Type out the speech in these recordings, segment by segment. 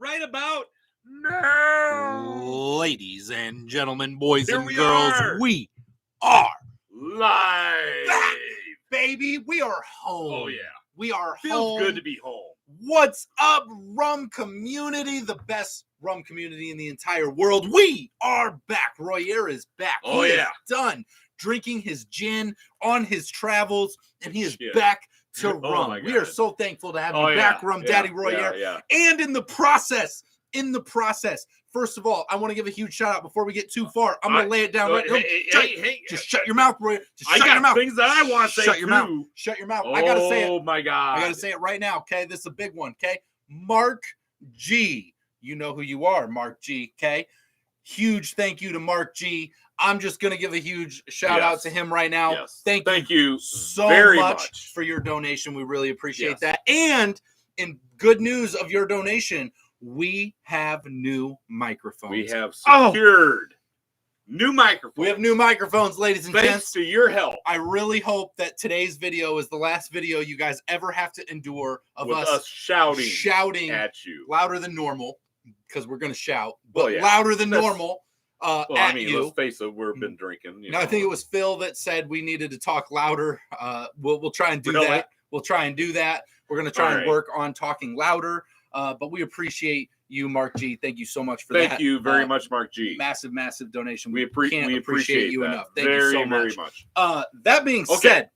right about now. Ladies and gentlemen, boys Here and we girls, are. we are Live. back, baby. We are home. Oh, yeah. We are Feels home. good to be home. What's up, rum community? The best rum community in the entire world. We are back. Royer is back. Oh, he yeah. is done drinking his gin on his travels, and he is Shit. back to Oh, rum. my We are God. so thankful to have Oh, you yeah. back, Rum Yeah. Daddy Royer. Yeah. And in the process, first of all, I want to give a huge shout out before we get too far. I'm going to lay it down right now. Hey. Just shut your mouth, Roy. Just I shut your got mouth. things that I want to say, Shut your too. mouth. Shut your mouth. Oh, I got to say it. Oh, my God. I got to say it right now, okay? This is a big one, okay? Mark G. You know who you are, Mark G, okay? Huge thank you to Mark G. I'm just going to give a huge shout out to him right now. Yes. Thank you so very much for your donation. We really appreciate Yes. that. And in good news of your donation, we have new microphones. We have secured new microphones. We have new microphones, ladies and Thanks gents. to your help. I really hope that today's video is the last video you guys ever have to endure of With us shouting at you. louder than normal, because we're going to shout, but Well, yeah. louder than That's- normal Well, at I mean, you. let's face it, we've been drinking. No, I think it was Phil that said we needed to talk louder. We'll try and do that. We'll try and do that. We're going to try and work on talking louder. But we appreciate you, Mark G. Thank you so much for that. Thank you very much, Mark G. Massive donation. We can't appreciate you that enough. Thank you so much. Very much. That being said,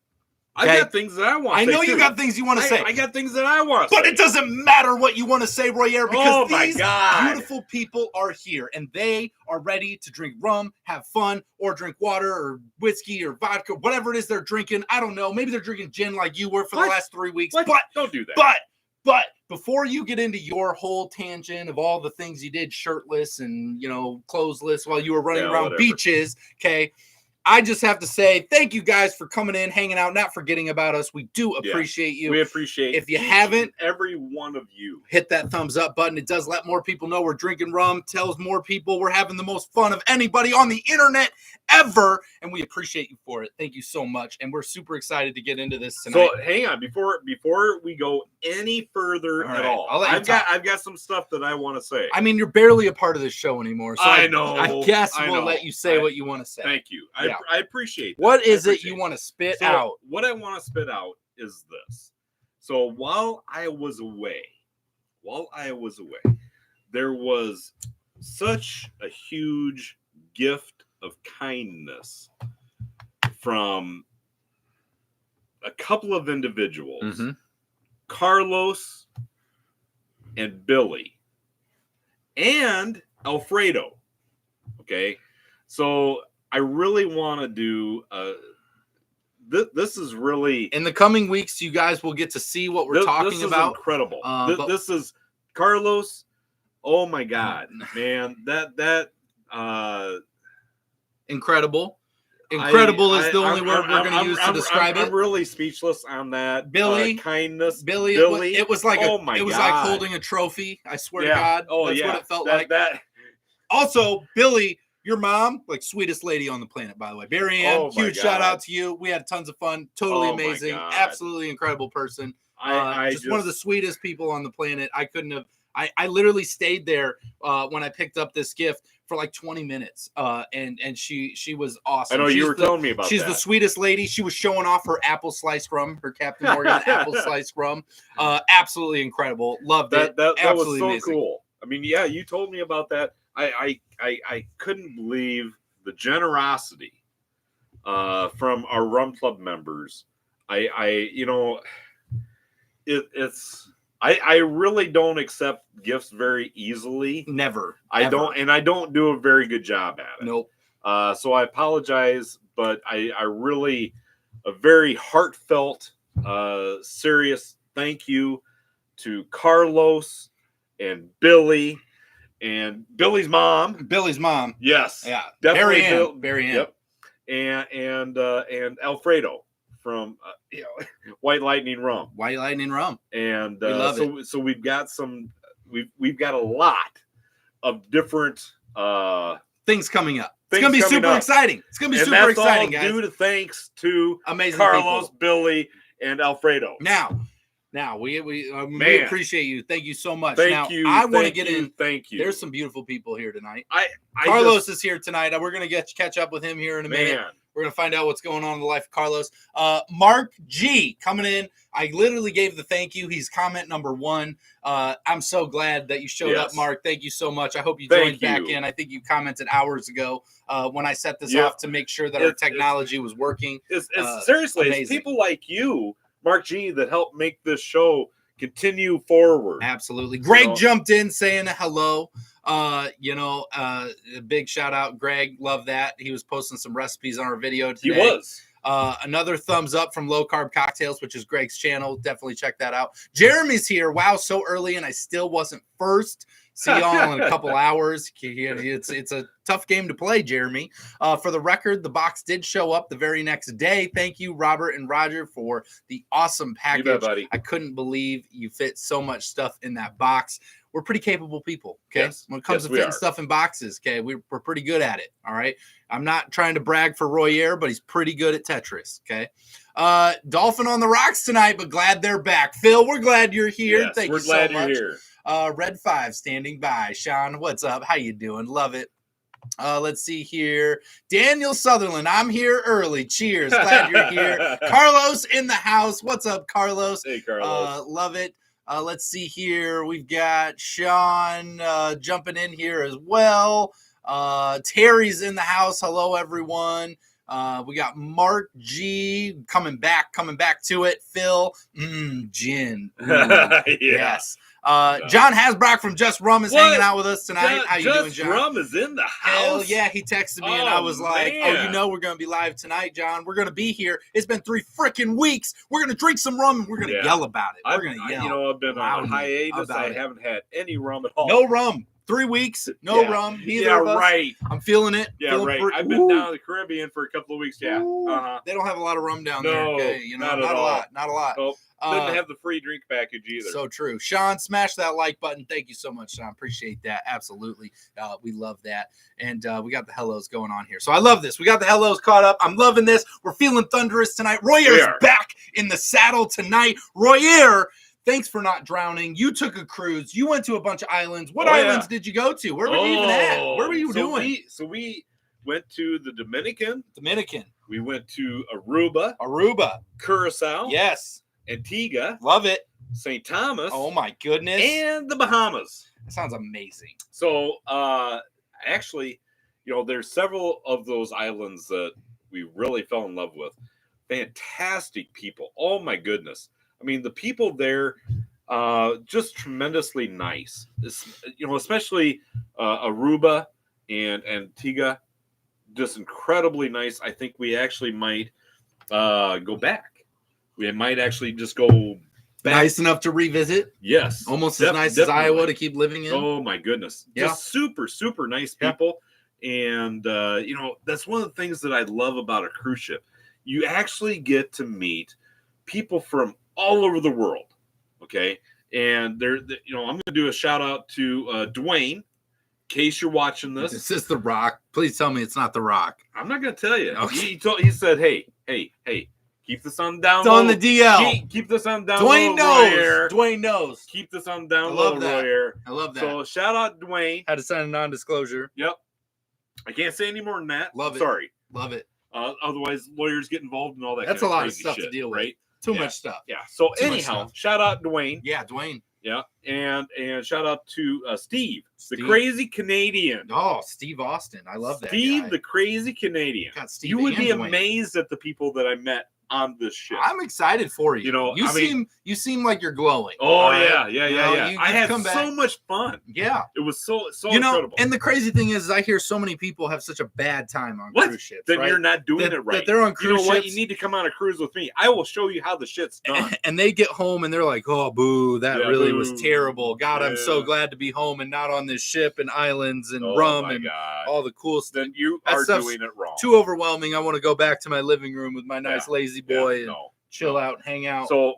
I got things that I want to say. I know you got things you want to say. I got things that I want to But say. it doesn't matter what you want to say, Royer, because my these God. beautiful people are here, and they are ready to drink rum, have fun, or drink water, or whiskey, or vodka, whatever it is they're drinking. I don't know. Maybe they're drinking gin like you were for the last 3 weeks. What? But Don't do that. But before you get into your whole tangent of all the things you did shirtless and, clothesless while you were running around beaches, okay, I just have to say thank you guys for coming in, hanging out, not forgetting about us. We do appreciate you. We appreciate If you haven't, every one of you, hit that thumbs up button. It does let more people know we're drinking rum, tells more people we're having the most fun of anybody on the internet ever, and we appreciate you for it. Thank you so much, and we're super excited to get into this tonight. So hang on, before we go any further at all, I've got some stuff that I want to say. I mean, you're barely a part of this show anymore, so I know. I guess we'll let you say what you want to say. Thank you. I appreciate that. What is it you want to spit out? What I want to spit out is this. So while I was away, there was such a huge gift of kindness from a couple of individuals, Carlos and Billy and Alfredo. Okay, so I really want to do this is really in the coming weeks. You guys will get to see what we're talking about. Incredible. This is Carlos. Oh my God, man! That incredible. Incredible is the only word we're going to use to describe it. I'm really speechless on that. Billy, kindness. Billy. It was like like holding a trophy. I swear to God. That's what it felt like. Also, Billy, your mom, like sweetest lady on the planet, by the way. Barry Ann, huge shout out to you. We had tons of fun. Totally amazing. Absolutely incredible person. Just one of the sweetest people on the planet. I couldn't have. I literally stayed there when I picked up this gift for like 20 minutes. And she was awesome. I know you were telling me about that. She's the sweetest lady. She was showing off her apple sliced rum, her Captain Morgan apple sliced rum. Absolutely incrable. Loved it. That was so amazing. Cool. I mean, yeah, you told me about that. I couldn't believe the generosity from our Rum Club members. I really don't accept gifts very easily. Never. I don't do a very good job at it. Nope. So I apologize, but I really a very heartfelt, serious thank you to Carlos and Billy. And Billy's mom. Yes. Yeah. Definitely. Barry Ann. Yep. And Alfredo from White Lightning Rum. And we love it. So we've got we've got a lot of different things coming up. It's going to be super exciting. It's going to be super exciting, guys. Due to thanks to amazing Carlos, people. Billy, and Alfredo. Now, Now we appreciate you. Thank you so much. Thank you. I want to get in. Thank you. There's some beautiful people here tonight. Carlos is here tonight. We're gonna catch up with him here in a minute. We're gonna find out what's going on in the life of Carlos. Mark G coming in. I literally gave the thank you. He's comment number 1. I'm so glad that you showed up, Mark. Thank you so much. I hope you joined back in. I think you commented hours ago when I set this off to make sure that our technology was working. Seriously, it's people like you, Mark G, that help make this show continue forward. Absolutely. Greg jumped in saying hello. A big shout out, Greg. Love that. He was posting some recipes on our video today. He was. Another thumbs up from Low Carb Cocktails, which is Greg's channel. Definitely check that out. Jeremy's here. Wow, so early, and I still wasn't first. See y'all in a couple hours. It's a tough game to play, Jeremy. For the record, the box did show up the very next day. Thank you, Robert and Roger, for the awesome package. You bet, buddy. I couldn't believe you fit so much stuff in that box. We're pretty capable people, okay? Yes. When it comes to fitting stuff in boxes, okay, we're pretty good at it, all right? I'm not trying to brag for Royer, but he's pretty good at Tetris, okay? Dolphin on the rocks tonight, but glad they're back. Phil, we're glad you're here. Yes, Thank you so much. We're glad you're here. Red 5 standing by. Sean, what's up? How you doing? Love it. Let's see here. Daniel Sutherland, I'm here early. Cheers. Glad you're here. Carlos in the house. What's up, Carlos? Hey, Carlos. Love it. Let's see here. We've got Sean jumping in here as well. Terry's in the house. Hello, everyone. We got Mark G coming back to it. Phil, gin. Yes. John Hasbrock from Just Rum is hanging out with us tonight. How you doing, John? Just Rum is in the house. Hell yeah, he texted me and I was like, we're going to be live tonight, John. We're going to be here. It's been 3 freaking weeks. We're going to drink some rum and we're going to yell about it. We're going to yell. I've been on a hiatus. I haven't had any rum at all. No rum. 3 weeks, no rum. Neither of us. Right. I'm feeling it. Yeah, right. I've been down in the Caribbean for a couple of weeks. Yeah. They don't have a lot of rum down there. Okay? Not a lot. Nope. Didn't have the free drink package either. So true. Sean, smash that like button. Thank you so much, Sean. Appreciate that. Absolutely. We love that. And we got the hellos going on here. So I love this. We got the hellos caught up. I'm loving this. We're feeling thunderous tonight. Royer's back in the saddle tonight. Royer, thanks for not drowning. You took a cruise. You went to a bunch of islands. What islands did you go to? Where were you even at? Where were you doing? We went to the Dominican. We went to Aruba. Curacao. Yes. Antigua. Love it. St. Thomas. Oh, my goodness. And the Bahamas. That sounds amazing. So, actually, there's several of those islands that we really fell in love with. Fantastic people. Oh, my goodness. I mean, the people there, just tremendously nice. Especially Aruba and Antigua, just incredibly nice. I think we actually might go back. We might actually just go back. Nice enough to revisit? Yes. Almost as nice as Iowa to keep living in? Oh, my goodness. Yeah. Just super, super nice people. Yeah. And, that's one of the things that I love about a cruise ship. You actually get to meet people from all over the world. Okay. And I'm going to do a shout out to Dwayne, in case you're watching this. Is this The Rock? Please tell me it's not The Rock. I'm not going to tell you. Okay. He said, hey, keep this on down low. It's on the DL. Keep this on down low. Dwayne knows. Keep this on down low, Royer. I love that. So shout out Dwayne. Had to sign a non-disclosure. Yep. I can't say any more than that. Love it. Sorry. Love it. Otherwise, lawyers get involved in all that. That's kind a lot of of stuff shit, to deal with. Right? Too much stuff. Yeah. So anyhow, shout out Dwayne. Yeah, Dwayne. Yeah, and shout out to Steve, the crazy Canadian. Oh, Steve Austin. I love that Steve, guy. The crazy Canadian. God, Steve, you would be Dwayne. amazed at the people that I met on this ship. I'm excited for you. You seem like you're glowing. Oh yeah. I had so much fun. Yeah, it was so incredible. And the crazy thing is, I hear so many people have such a bad time on cruise ships. Then you're not doing it right. That they're on cruise ships. You need to come on a cruise with me. I will show you how the shit's done. And they get home and they're like, "Oh, boo, that really was terrible. God, I'm so glad to be home and not on this ship and islands and rum and all the cool stuff." Then you are doing it wrong. Too overwhelming. I want to go back to my living room with my nice lazy boy and chill out, hang out. So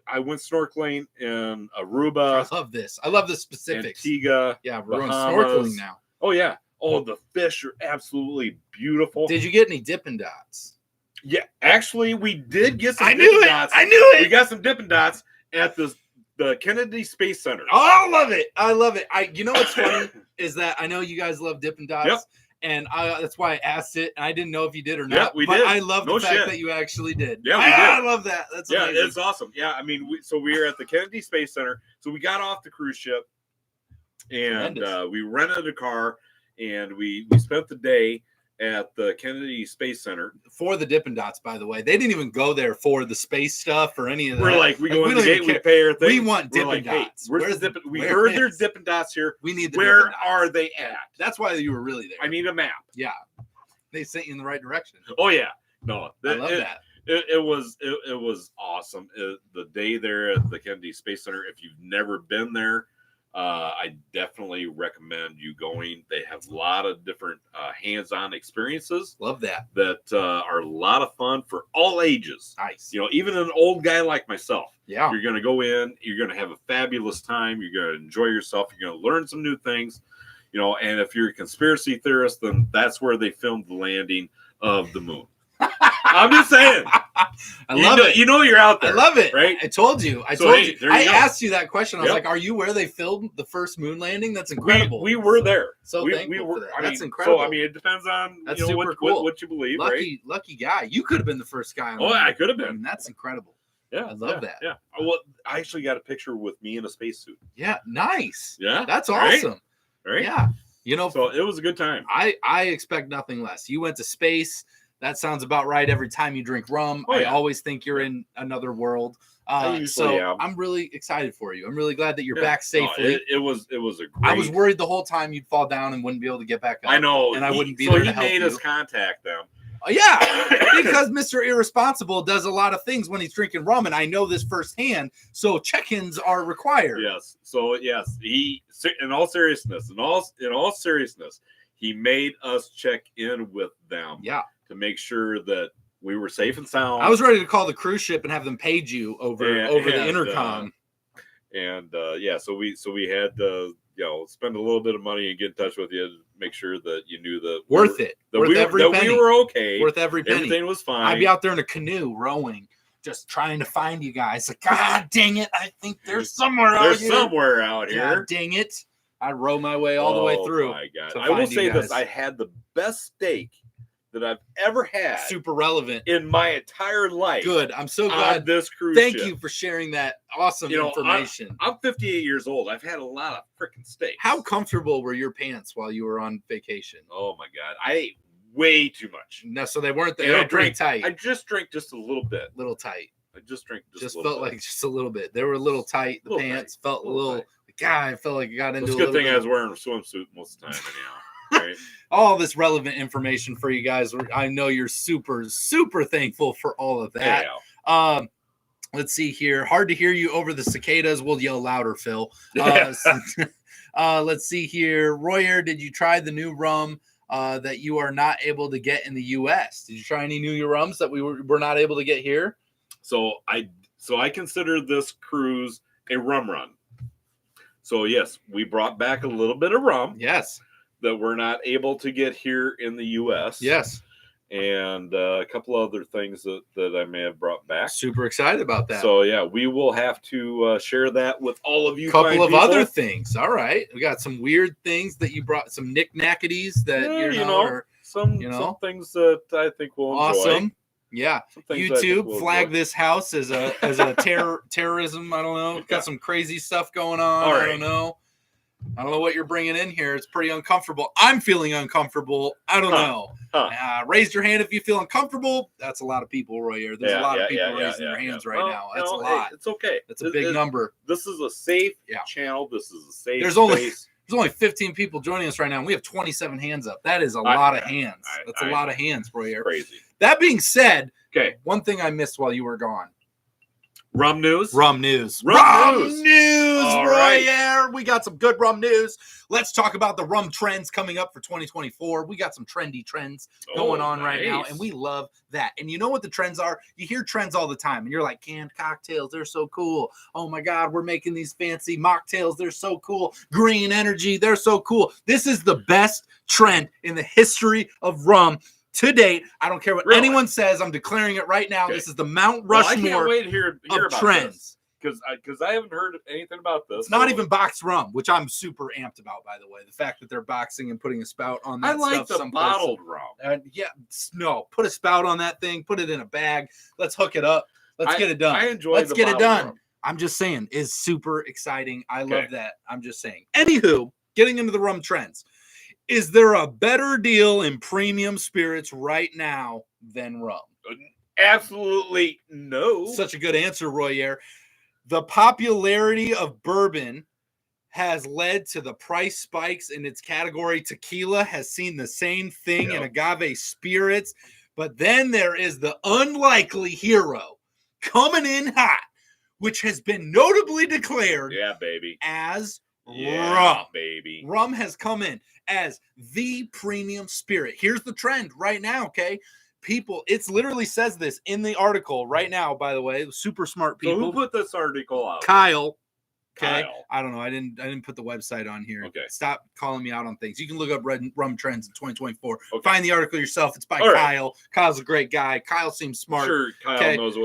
I went snorkeling in Aruba. I love this. I love the specifics. Antigua. Yeah, we're going snorkeling now. Oh yeah. Oh, the fish are absolutely beautiful. Did you get any Dippin' Dots? Yeah, actually, we did get some Dippin' Dots. I knew it. We got some Dippin' Dots, at the Kennedy Space Center. Oh, I love it. I love it. You know what's funny is that I know you guys love Dippin' Dots. Yep. And that's why I asked it. And I didn't know if you did or not. Yeah, we did. I love the fact that you actually did. Yeah, we did. I love that. That's amazing. It's awesome. Yeah, I mean, we were at the Kennedy Space Center. So we got off the cruise ship, and we rented a car, and we spent the day at the Kennedy Space Center. For the Dippin' Dots, by the way. They didn't even go there for the space stuff or any of that. We're like, we go in the gate, we pay our thing. We want Dippin' Dots. Hey, where's the Dippin'? We heard there's Dippin' Dots here. We need the Where are they at? That's why you were really there. I need a map. Yeah. They sent you in the right direction. Oh, yeah. No. I love that. It was awesome. The day there at the Kennedy Space Center, if you've never been there, I definitely recommend you going. They have a lot of different hands-on experiences. Love that. That are a lot of fun for all ages. Nice. You know, even an old guy like myself. Yeah. You're going to go in. You're going to have a fabulous time. You're going to enjoy yourself. You're going to learn some new things. You know, and if you're a conspiracy theorist, then that's where they filmed the landing of the moon. I'm just saying. I love it. You know you're out there. I love it. Right? I told you. I asked you that question. I was like, are you where they filmed the first moon landing? That's incredible. We were there. So thankful for that. That's incredible. So, I mean, it depends on super cool. what you believe, right? Lucky guy. You could have been the first guy. I could have been. I mean, that's incredible. Yeah. I love that. Yeah. Well, I actually got a picture with me in a spacesuit. Yeah. Nice. Yeah. That's awesome. Right? Yeah. You know, so it was a good time. I expect nothing less. You went to space. That sounds about right. Every time you drink rum, I always think you're in another world. So I'm really excited for you. I'm really glad that you're back safely. It was a great. I was worried the whole time you'd fall down and wouldn't be able to get back up. I know, and I wouldn't be there to help you. So he made us contact them. Yeah, because Mr. Irresponsible does a lot of things when he's drinking rum, and I know this firsthand. So check-ins are required. Yes. So yes, he. In all seriousness, he made us check in with them. Yeah. To make sure that we were safe and sound. I was ready to call the cruise ship and have them page you over the intercom. So we had to spend a little bit of money and get in touch with you to make sure that you knew that worth every penny. We were okay. Worth every penny. Everything was fine. I'd be out there in a canoe rowing, just trying to find you guys. Like, God dang it! I think there's somewhere out here. God dang it! I row my way all the way through. Oh my God! I will say this: I had the best steak that I've ever had. Super relevant in my entire life. Good. I'm so glad. On this cruise Thank ship. you for sharing that awesome information. I'm 58 years old. I've had a lot of freaking steaks. How comfortable were your pants while you were on vacation? Oh my God. I ate way too much. No, so they weren't there. They were tight. I just drank just a little bit. Little tight. I just drank just a little bit. Like just a little bit. They were a little tight. The pants felt a little God, I felt like it got into a good thing I was wearing a swimsuit most of the time anyhow. Right. All this relevant information for you guys. I know you're super, super thankful for all of that. Yeah. Let's see here. Hard to hear you over the cicadas. We'll yell louder, Phil. Let's see here. Royer, did you try the new rum that you are not able to get in the U.S.? Did you try any new rums that we were not able to get here? So I consider this cruise a rum run. So yes, we brought back a little bit of rum. Yes. That we're not able to get here in the U.S. Yes. And a couple other things that I may have brought back. Super excited about that. So, yeah, we will have to share that with all of you. Couple of other things. All right. We got some weird things that you brought, some knick-knackities that, some things that I think will enjoy. Awesome. Yeah. YouTube, flag this house as a terrorism. I don't know. Got some crazy stuff going on. Right. I don't know. I don't know what you're bringing in here. It's pretty uncomfortable. I'm feeling uncomfortable. I don't know. Raise your hand if you feel uncomfortable. That's a lot of people, Royer. There's a lot of people raising their hands right now. That's a lot. It's okay. That's a big number. This is a safe channel. This is a safe There's only 15 people joining us right now, and we have 27 hands up. That is a lot of hands. That's a lot of hands, Royer. Crazy. That being said, okay, one thing I missed while you were gone. Rum news. Rum news. All right. We got some good rum news. Let's talk about the rum trends coming up for 2024. We got some trendy trends going on right now, and we love that. And you know what the trends are? You hear trends all the time, and you're like, canned cocktails, they're so cool. Oh my God, we're making these fancy mocktails. They're so cool. Green energy, they're so cool. This is the best trend in the history of rum. To date, I don't care what anyone says. I'm declaring it right now. Okay. This is the Mount Rushmore I can't wait to hear of about trends. This. because I haven't heard anything about this. It's not even boxed rum, which I'm super amped about, by the way. The fact that they're boxing and putting a spout on that. I like the bottled rum. Put a spout on that thing. Put it in a bag. Let's hook it up. Let's get it done. I enjoy. Let's get it done. Rum. I'm just saying, is super exciting. I love that. I'm just saying. Anywho, getting into the rum trends. Is there a better deal in premium spirits right now than rum? Absolutely no. Such a good answer, Royer. The popularity of bourbon has led to the price spikes in its category. Tequila has seen the same thing in agave spirits. But then there is the unlikely hero coming in hot, which has been notably declared as rum. Baby. Rum has come in as the premium spirit. Here's the trend right now, okay? People, it literally says this in the article right now, by the way. Super smart people. So who put this article out? Kyle. Okay. I don't know. I didn't put the website on here. Okay. Stop calling me out on things. You can look up rum trends in 2024. Okay. Find the article yourself. It's by Kyle. Right. Kyle's a great guy. Kyle seems smart. Sure,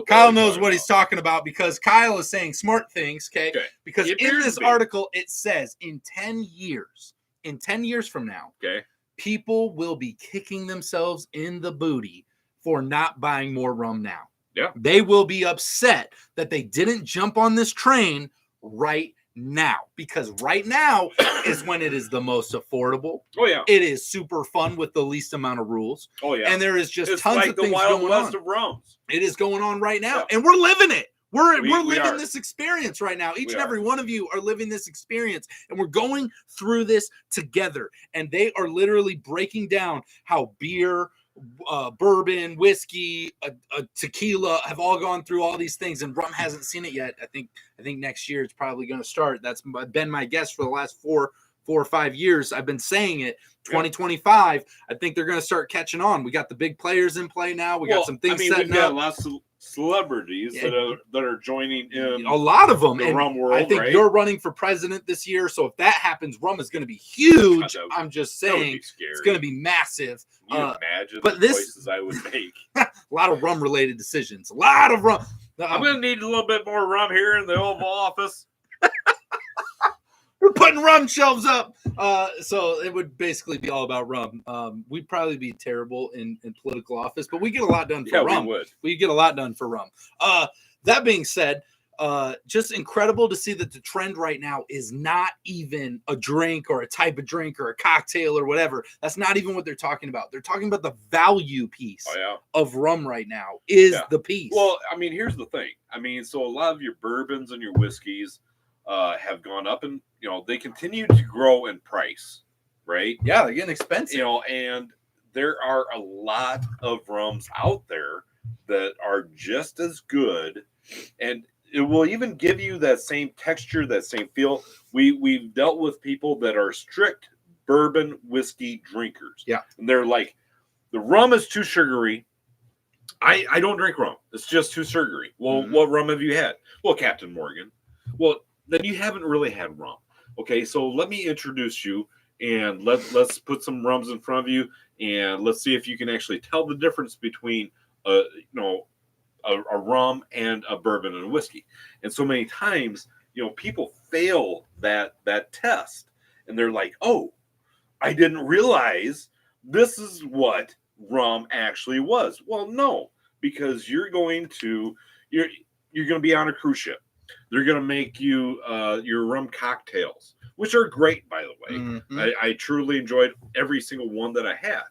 Kyle knows what he's talking about because Kyle is saying smart things. Okay. Because in this article it says in 10 years from now, people will be kicking themselves in the booty for not buying more rum now. Yeah. They will be upset that they didn't jump on this train right now, because right now is when it is the most affordable. Oh yeah, it is super fun with the least amount of rules. Oh yeah, and there is just it's tons like of things going on. The Wild West of rums. It is going on right now, and we're living it. We're living this experience right now. Each and every one of you are living this experience, and we're going through this together. And they are literally breaking down how beer, bourbon, whiskey, tequila have all gone through all these things, and rum hasn't seen it yet. I think next year it's probably going to start. That's been my guess for the last four or 5 years. I've been saying it. 2025, I think they're going to start catching on. We got the big players in play now. We got some things setting we've got up. Lots of celebrities that are joining in. A lot of them. The rum world. I think you're running for president this year, so if that happens, rum is going to be huge. I'm just saying it's going to be massive. Can you imagine the choices I would make? A lot of rum related decisions. A lot of rum. I'm going to need a little bit more rum here in the Oval Office. We're putting rum shelves up. So it would basically be all about rum. We'd probably be terrible in political office, but we get a lot done for rum. We get a lot done for rum. That being said, just incredible to see that the trend right now is not even a drink or a type of drink or a cocktail or whatever. That's not even what they're talking about. They're talking about the value piece of rum right now is the piece. Well, I mean, here's the thing. I mean, so a lot of your bourbons and your whiskeys have gone up, and they continue to grow in price, right? Yeah, they're getting expensive. And there are a lot of rums out there that are just as good, and it will even give you that same texture, that same feel. We've dealt with people that are strict bourbon whiskey drinkers. Yeah, and they're like, the rum is too sugary. I don't drink rum. It's just too sugary. Well, what rum have you had? Well, Captain Morgan. Well, then you haven't really had rum. Okay, so let me introduce you, and let's put some rums in front of you, and let's see if you can actually tell the difference between a rum and a bourbon and a whiskey. And so many times, people fail that test, and they're like, "Oh, I didn't realize this is what rum actually was." Well, no, because you're going to be on a cruise ship. They're going to make you your rum cocktails, which are great, by the way. Mm-hmm. I truly enjoyed every single one that I had.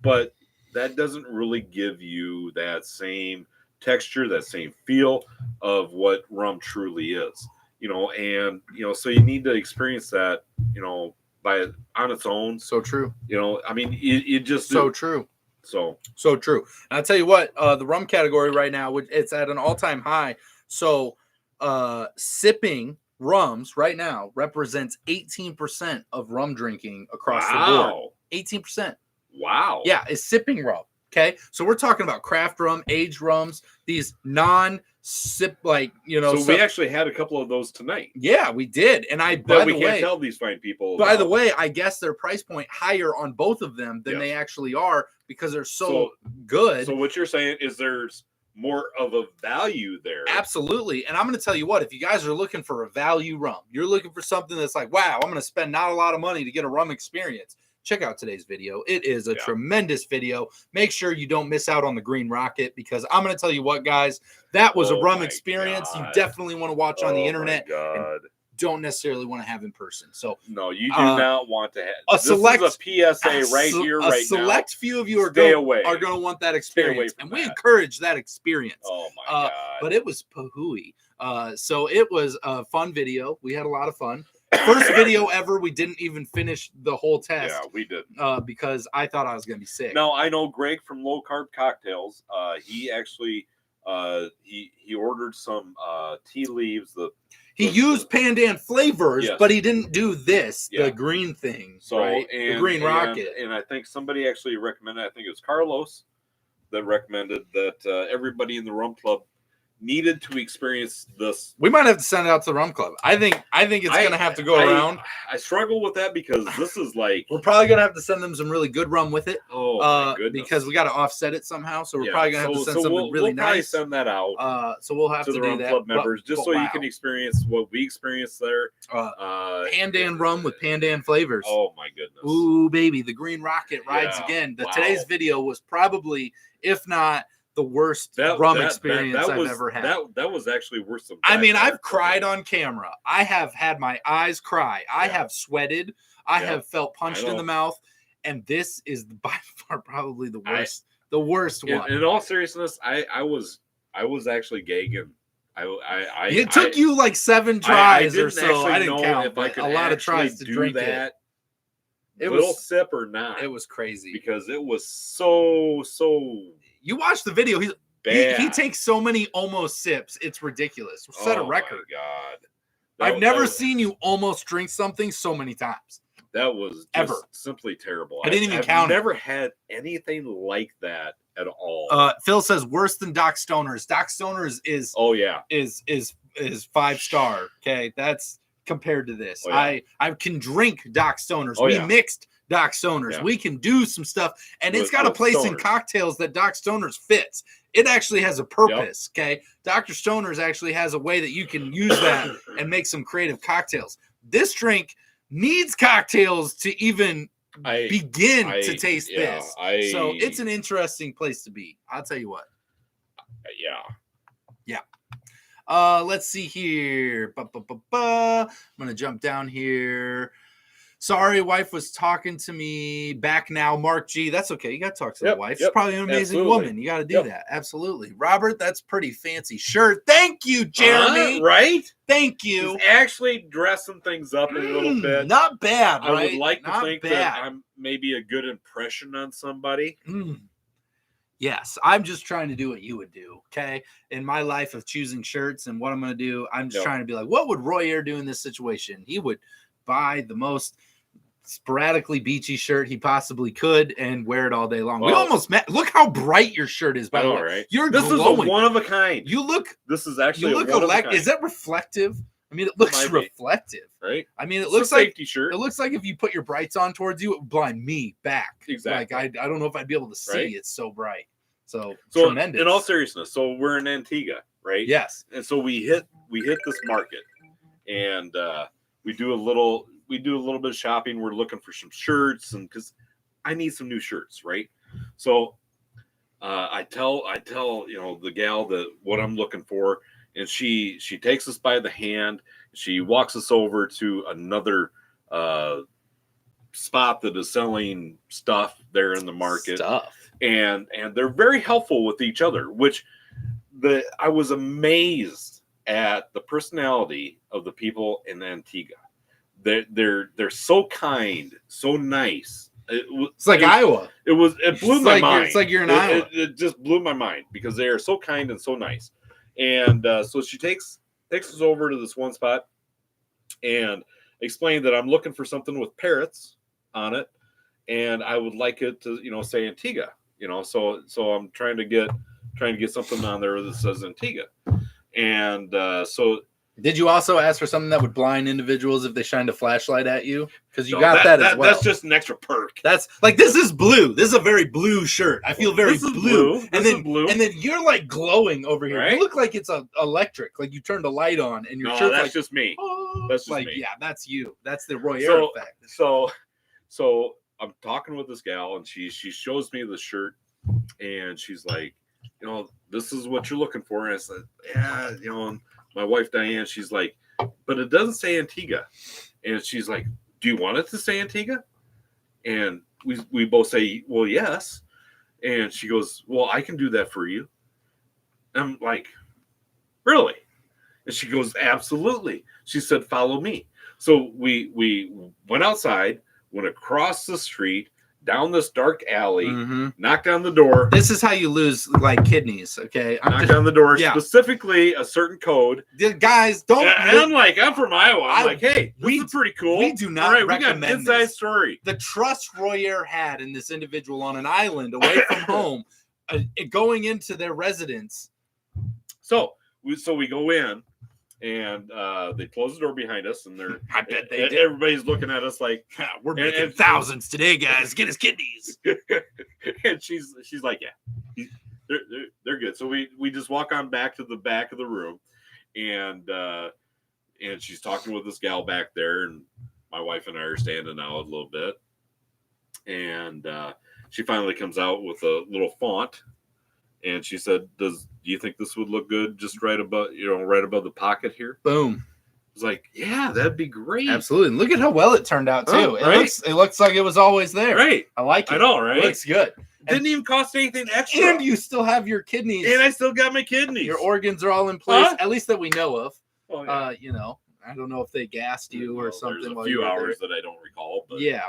But that doesn't really give you that same texture, that same feel of what rum truly is. So you need to experience that, on its own. So true. I mean, it just so true. So true. And I'll tell you what, the rum category right now, it's at an all-time high. So sipping rums right now represents 18% of rum drinking across the board. 18%. Wow. Yeah, is sipping rum. Okay, so we're talking about craft rum, aged rums, these non-sip, So we actually had a couple of those tonight. Yeah, we did, and can't tell these fine people. By the way, I guess their price point higher on both of them than they actually are because they're so good. So what you're saying is there's more of a value there. Absolutely. And I'm going to tell you what, if you guys are looking for a value rum, you're looking for something that's like, wow, I'm going to spend not a lot of money to get a rum experience. Check out today's video. It is a tremendous video. Make sure you don't miss out on the Green Rocket, because I'm going to tell you what, guys, that was a rum experience you definitely want to watch on the internet. And don't necessarily want to have in person. So no, you do not want to have this is a PSA right here, right now. A select few of you are going to want that experience, and we encourage that experience. Oh my God. But it was pahooey. So it was a fun video. We had a lot of fun. First video ever. We didn't even finish the whole test. Yeah, we did. Because I thought I was going to be sick. Now, I know Greg from Low Carb Cocktails. He actually he ordered some tea leaves. He used pandan flavors, but he didn't do this, the green thing, right? The Green Rocket. And I think somebody actually recommended, I think it was Carlos, that recommended that everybody in the Rum Club needed to experience this. We might have to send it out to the Rum Club. I think it's going to have to go around. I struggle with that because this is like... We're probably going to have to send them some really good rum with it. Oh, my goodness. Because we got to offset it somehow. So we're probably going to have to send something really nice. We'll probably send that out so we'll have to the do Rum that. Club members, just so you can experience what we experienced there. Pandan rum with pandan flavors. Oh, my goodness. Ooh, baby. The Green Rocket rides again. Today's video was probably, if not the worst rum experience I've ever had. That was actually worse than I mean, I've cried on camera. I have had my eyes cry. I have sweated. I have felt punched in the mouth. And this is by far probably the worst. The worst one. In all seriousness, I was actually gagging. It took you like 7 tries or so. I didn't count. If I could a lot of tries to drink that. It was sip or not. It was crazy because it was so. You watch the video. He takes so many almost sips. It's ridiculous. Set a record. Oh my God! I've never seen you almost drink something so many times. That was just simply terrible. I didn't even count. I've never had anything like that at all. Phil says worse than Doc Stoner's. Doc Stoner's is 5-star. Okay, that's compared to this. I can drink Doc Stoner's. We mixed Doc Stoner's. We can do some stuff, and it's got a place in cocktails that Doc Stoner's fits. It actually has a purpose. Okay, Dr. Stoner's actually has a way that you can use that and make some creative cocktails. This drink needs cocktails to even begin to taste this. So it's an interesting place to be. I'll tell you what. Yeah. Let's see here. I'm gonna jump down here. Sorry, wife was talking to me. Back now, Mark G. That's okay. You got to talk to the wife. She's probably an amazing woman. You got to do that. Absolutely. Robert, that's pretty fancy shirt. Thank you, Jeremy. Right? Thank you. He's actually dressing things up a little bit. Not bad, right? I would like to think that I'm maybe a good impression on somebody. Yes, I'm just trying to do what you would do, okay? In my life of choosing shirts and what I'm going to do, I'm just trying to be like, what would Roy Air do in this situation? He would buy the most sporadically beachy shirt he possibly could and wear it all day long. We almost met. Look how bright your shirt is, by the way. Right? You're this glowing. Is a one of a kind. This is actually a one of a kind. Is that reflective? I mean, it looks reflective, right? I mean, it looks like safety shirt. It looks like if you put your brights on towards you, it would blind me back. Exactly. Like I don't know if I'd be able to see. Right? It's so bright. So tremendous. In all seriousness, so we're in Antigua, right? Yes. And so we hit this market, and we do a little bit of shopping. We're looking for some shirts, and because I need some new shirts, right? So I tell the gal that what I'm looking for, and she takes us by the hand. She walks us over to another spot that is selling stuff there in the market. And they're very helpful with each other, which I was amazed at the personality of the people in Antigua. They're so kind, so nice. It's like Iowa. It blew my mind. It's like you're in Iowa. It just blew my mind because they are so kind and so nice. And so she takes us over to this one spot and explained that I'm looking for something with parrots on it, and I would like it to say Antigua. So I'm trying to get something on there that says Antigua, and so Did you also ask for something that would blind individuals if they shined a flashlight at you? Because you got that as well. That's just an extra perk. That's like, this is blue. This is a very blue shirt. I feel very blue. And then you're like glowing over here. Right? You look like it's electric. Like you turned a light on and your shirt's that's just me. That's just me. Yeah, that's you. That's the Royer effect. So I'm talking with this gal and she shows me the shirt and she's like, this is what you're looking for. And I said, yeah, and my wife Diane, she's like, but it doesn't say Antigua. And she's like, do you want it to say Antigua? And we both say, well, yes. And she goes, well, I can do that for you. And I'm like, really? And she goes, absolutely. She said, follow me. So we went outside, went across the street, down this dark alley, knocked on the door. This is how you lose like kidneys, okay? Knocked on the door, specifically a certain code. Guys, don't. And I'm from Iowa. I'm like, hey, this is pretty cool. We do not recommend we got an inside story. The trust Royer had in this individual on an island away from home, going into their residence. So we go in. And they close the door behind us, and I bet they did. Everybody's looking at us like, we're making thousands today, guys. Get his kidneys. And she's like, yeah, they're good. So we just walk on back to the back of the room, and she's talking with this gal back there, and my wife and I are standing out a little bit, and she finally comes out with a little font. And she said, "Do you think this would look good just right above the pocket here?" Boom. I was like, "Yeah, that'd be great." Absolutely. And look at how well it turned out too. It looks like it was always there. Right. I like it. I know, right? It looks good. Didn't even cost anything extra. And you still have your kidneys. And I still got my kidneys. Your organs are all in place, at least that we know of. Oh, yeah. I don't know if they gassed you or something. There's a few hours that I don't recall. But yeah.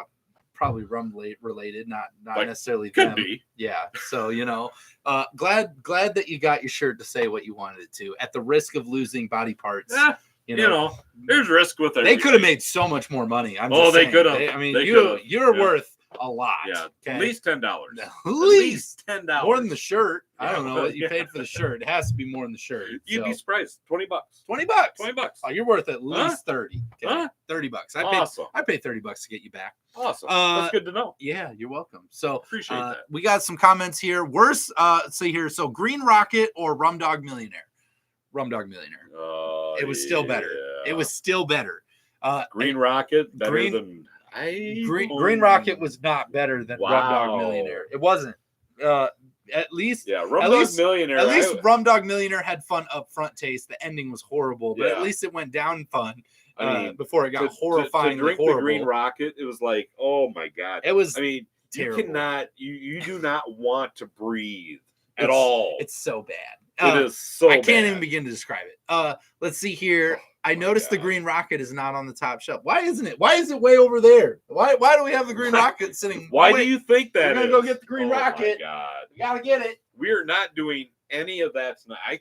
Probably rum related, not necessarily could them. Be. Yeah. So, glad that you got your shirt to say what you wanted it to, at the risk of losing body parts. There's risk with it. They could have made so much more money. They could have. You're worth a lot. Yeah. Okay? At least $10. At least $10. More than the shirt. I don't know what you paid for the shirt. It has to be more than the shirt. You'd be surprised. $20. $20. $20. Oh, you're worth at least 30. Okay? Huh? $30. Awesome. I paid $30 to get you back. Awesome. That's good to know. Yeah, you're welcome. So appreciate that. We got some comments here. Worse, see here. So Green Rocket or Rum Dog Millionaire? Rum Dog Millionaire. It was still better. It was still better. Green Rocket better than Green Rocket was not better than Rum Dog Millionaire. It wasn't. At least Rum Dog Millionaire. At least Rum Dog Millionaire had fun up front taste. The ending was horrible, but at least it went down fun. Before it got horrifying. To drink horrible. The Green Rocket, it was like, oh my god! It was. Terrible. You cannot. You do not want to breathe at all. all. It's so bad. It is so. I can't even begin to describe it. Let's see here. I noticed the Green Rocket is not on the top shelf. Why isn't it? Why is it way over there? Why do we have the Green Rocket sitting? Why do you think that? We're gonna go get the Green Rocket. My God. We gotta get it. We are not doing any of that tonight. I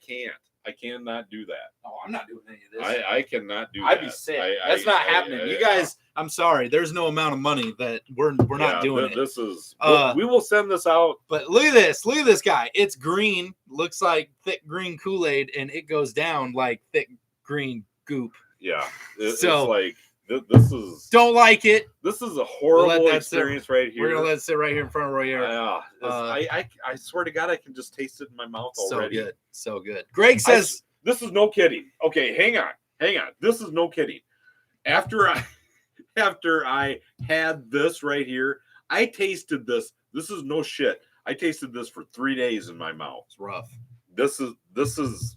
cannot do that. Oh, I'm not doing any of this. I cannot do that. I'd be sick. That's not happening. You guys, I'm sorry. There's no amount of money that we're not doing it. This is. We will send this out. But look at this. Look at this guy. It's green. Looks like thick green Kool-Aid, and it goes down like thick green goop. Yeah. It's like this is. Don't like it. This is a horrible experience right here. We're gonna let it sit right here in front of Royer. I swear to God, I can just taste it in my mouth already. So good. Greg says this is no kidding. Okay, hang on. This is no kidding. After I had this right here, I tasted this. This is no shit. I tasted this for 3 days in my mouth. It's rough. This is.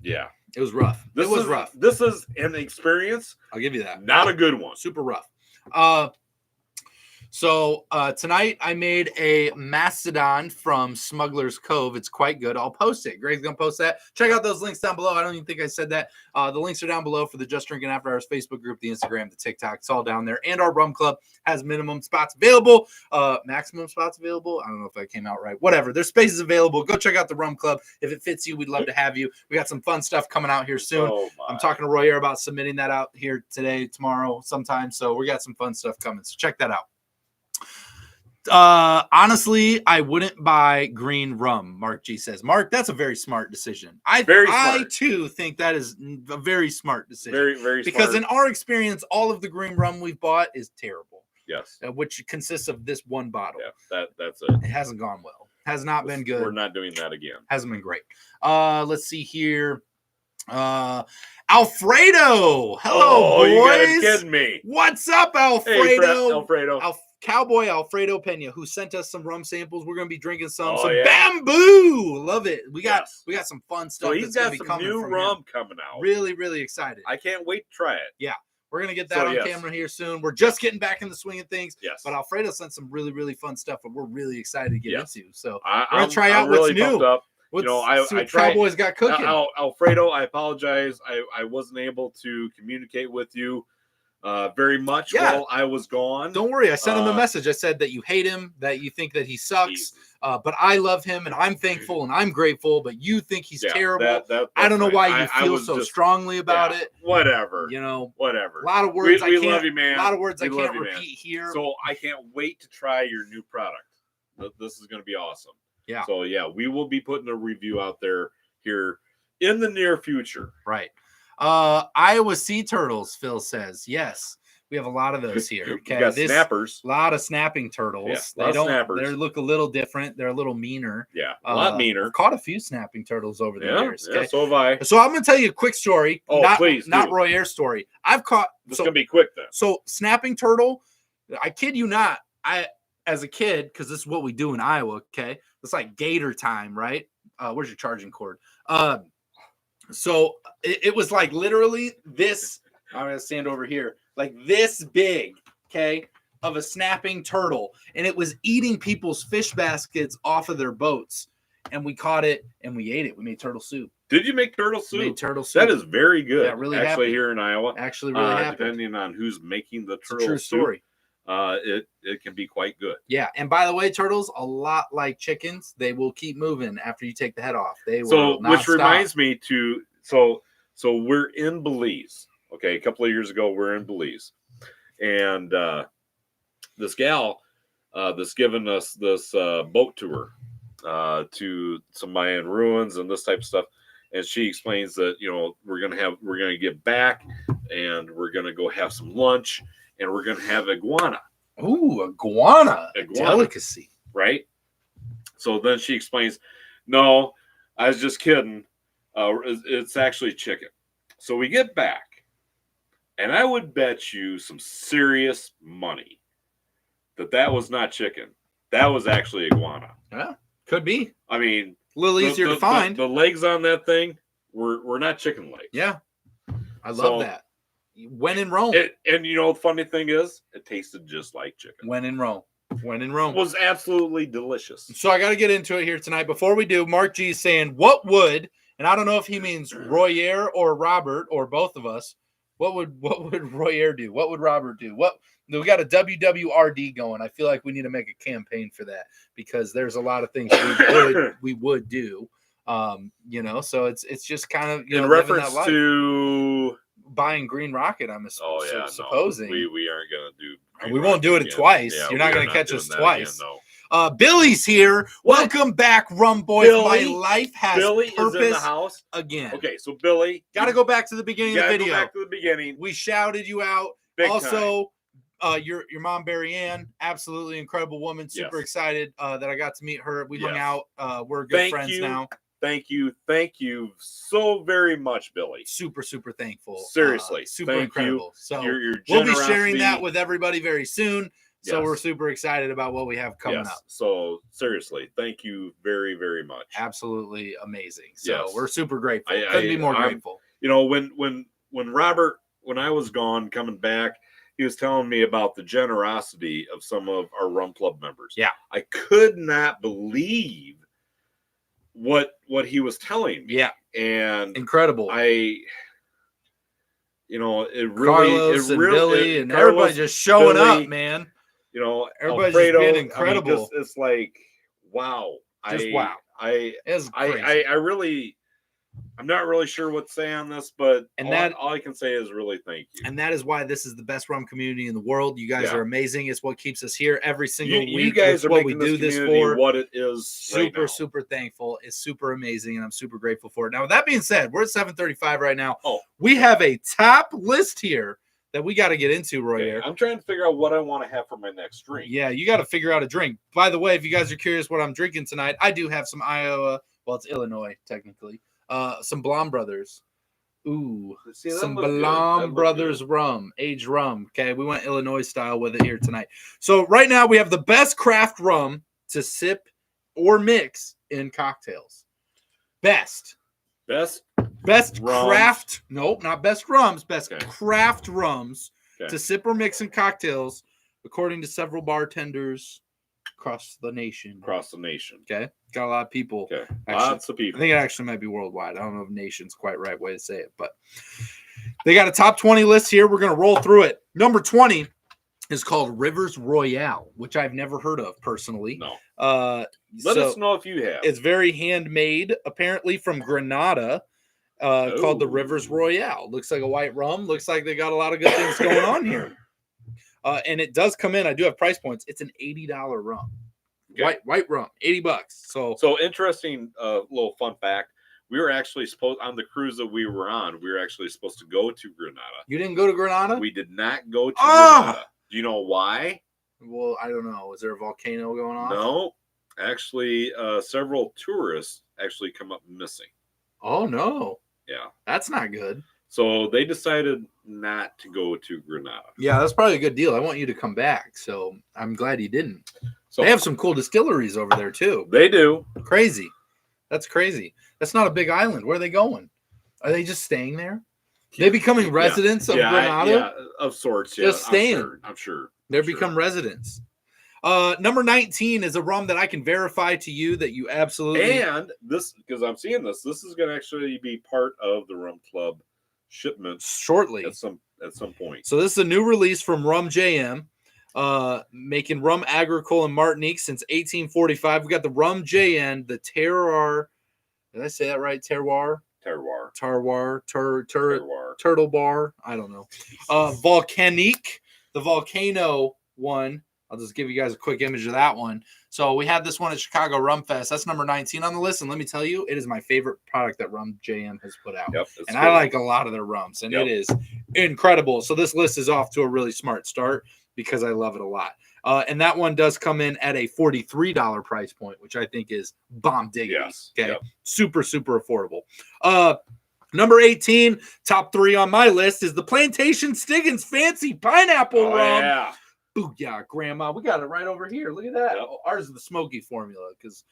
Yeah. It was rough. It was rough. This is an experience. I'll give you that. Not a good one. Super rough. So tonight I made a Mastodon from Smuggler's Cove. It's quite good. I'll post it. Greg's going to post that. Check out those links down below. I don't even think I said that. The links are down below for the Just Drinking After Hours Facebook group, the Instagram, the TikTok. It's all down there. And our Rum Club has minimum spots available. Maximum spots available. I don't know if that came out right. Whatever. There's spaces available. Go check out the Rum Club. If it fits you, we'd love to have you. We got some fun stuff coming out here soon. I'm talking to Royer about submitting that out here today, tomorrow, sometime. So we got some fun stuff coming. So check that out. Honestly, I wouldn't buy green rum. Mark G says, Mark, that's a very smart decision. I too think that is a very smart decision. Very, very because smart. in our experience, all of the green rum we've bought is terrible. Yes. Which consists of this one bottle. Yeah, that's it. It hasn't gone well. Has not been good. We're not doing that again. Hasn't been great. Let's see here. Alfredo. Hello, boys. You gotta kidding me. What's up, Alfredo? Hey, Alfredo. Cowboy Alfredo Pena, who sent us some rum samples. We're gonna be drinking some yeah. Bamboo. Love it. We got some fun stuff. So he's got some new rum coming out. Really, really excited. I can't wait to try it. Yeah. We're going to get that on camera here soon. We're just getting back in the swing of things. Yes. But Alfredo sent some really, really fun stuff that we're really excited to get into. So we're going to try out what's new. Up. I tried. Cowboys got cooking. Alfredo, I apologize. I wasn't able to communicate with you very much while I was gone. Don't worry. I sent him a message. I said that you hate him, that you think that he sucks. But I love him, and I'm thankful, and I'm grateful. But you think he's terrible. I don't know why you feel so strongly about it. Whatever. A Whatever. lot of words we love you, man. A lot of words I can't repeat here. So I can't wait to try your new product. This is going to be awesome. Yeah. So we will be putting a review out there here in the near future. Right. Iowa sea turtles, Phil says. Yes. We have a lot of those here. Okay. We got snappers. A lot of snapping turtles. Yeah, they look a little different. They're a little meaner. Yeah. A lot meaner. I've caught a few snapping turtles over the years. Okay? Yeah, so have I. So I'm gonna tell you a quick story. Please. Not Royer story. I've caught This is gonna be quick then. So snapping turtle, I kid you not, as a kid, because this is what we do in Iowa, okay? It's like gator time, right? Where's your charging cord? So it was like literally this. I'm gonna stand over here, like this big, okay, of a snapping turtle, and it was eating people's fish baskets off of their boats. And we caught it and we ate it. We made turtle soup. Did you make turtle soup? We made turtle soup. That is very good. Yeah, really actually happy. Here in Iowa. Actually, really happy. Depending on who's making the turtle true story. Soup, it can be quite good. Yeah, and by the way, turtles, a lot like chickens, they will keep moving after you take the head off. They will not stop. Reminds me to so we're in Belize. Okay, a couple of years ago, we're in Belize, and this gal that's given us this boat tour to some Mayan ruins and this type of stuff, and she explains that we're gonna get back, and we're gonna go have some lunch, and we're gonna have iguana. Ooh, iguana. Delicacy, right? So then she explains, no, I was just kidding. It's actually chicken. So we get back. And I would bet you some serious money that was not chicken. That was actually iguana. Yeah, could be. I mean, a little easier to find. The legs on that thing were not chicken legs. Yeah, I love that. When in Rome. And the funny thing is, it tasted just like chicken. When in Rome. It was absolutely delicious. So I got to get into it here tonight. Before we do, Mark G is saying, what would, and I don't know if he means Royer or Robert or both of us, what would Royer do? What would Robert do? We got a WWRD going. I feel like we need to make a campaign for that because there's a lot of things we would do. So it's just kind of in reference to buying Green Rocket. I'm supposing we aren't gonna do. We won't do it twice. Yeah, you're not gonna catch us twice. Again, no. Billy's here. What? Welcome back, Rum Boy. My life has Billy purpose is in the house again. Okay, so Billy, gotta go back to the beginning of the video. Go back to the beginning. We shouted you out. Big also, your mom, Barry Ann, absolutely incredible woman. Super excited that I got to meet her. We hung out. We're good friends now. Thank you so very much, Billy. Super thankful. Seriously, super incredible. So your we'll be sharing that with everybody very soon. So we're super excited about what we have coming up. So seriously, thank you very, very much. Absolutely amazing. So we're super grateful. Couldn't be more grateful. When Robert, when I was gone, coming back, he was telling me about the generosity of some of our Rum Club members. Yeah, I could not believe what he was telling me. Yeah, and incredible. Carlos and Billy and everybody just showing up, man. Everybody's Alfredo, just being incredible. It's like, wow. Wow. I really, I'm not really sure what to say on this, but all I can say is really thank you. And that is why this is the best rum community in the world. You guys are amazing. It's what keeps us here every single week. You guys are what we do this for. What it is, super thankful. It's super amazing, and I'm super grateful for it. Now, with that being said, we're at 7:35 right now. We have a top list here that we got to get into, Roy. I'm trying to figure out what I want to have for my next drink. Yeah, you got to figure out a drink. By the way, if you guys are curious what I'm drinking tonight, I do have some Iowa. Well, it's Illinois technically. Some Blom Brothers. Ooh, some Blom Brothers rum, aged rum. Okay, we went Illinois style with it here tonight. So right now we have the best craft rum to sip or mix in cocktails. Best craft. Nope, not best rums. Best craft rums to sip or mix in cocktails, according to several bartenders across the nation. Okay. Got a lot of people. Okay. Lots of people. I think it actually might be worldwide. I don't know if nation's quite right way to say it, but they got a top 20 list here. We're going to roll through it. Number 20 is called Rivers Royale, which I've never heard of personally. No. Let us know if you have. It's very handmade, apparently from Grenada, called the Rivers Royale. Looks like a white rum. Looks like they got a lot of good things going on here. And it does come in. I do have price points. It's an $80 rum. Okay. White rum, $80. So interesting little fun fact. We were actually supposed on the cruise that we were on. We were actually supposed to go to Grenada. You didn't go to Grenada? We did not go to Grenada. Do you know why? Well, I don't know. Is there a volcano going on? No. Actually, several tourists actually come up missing. Oh no. Yeah. That's not good. So they decided not to go to Grenada. Yeah, that's probably a good deal. I want you to come back. So I'm glad you didn't. So they have some cool distilleries over there too. They do. Crazy. That's crazy. That's not a big island. Where are they going? Are they just staying there? They becoming residents of Grenada? Of sorts. Yeah, just staying. I'm sure. They're become residents. Number 19 is a rum that I can verify to you that you absolutely. And this, because I'm seeing this is going to actually be part of the Rum Club shipment shortly at some point. So this is a new release from Rum JM, making rum agricole in Martinique since 1845. We got the Rum JN, the Terroir. Did I say that right? Terroir. Turtle bar. I don't know. Volcanique, the volcano one. I'll just give you guys a quick image of that one. So we had this one at Chicago Rum Fest. That's number 19 on the list. And let me tell you, it is my favorite product that Rum JM has put out. Yep, and I like a lot of their rums. And it is incredible. So this list is off to a really smart start because I love it a lot. And that one does come in at a $43 price point, which I think is bomb diggity. Yes. Okay. Yep. Super, super affordable. Number 18, top 3 on my list is the Plantation Stiggins Fancy Pineapple Rum. Yeah. Booyah, Grandma. We got it right over here. Look at that. Yep. Ours is the smoky formula because,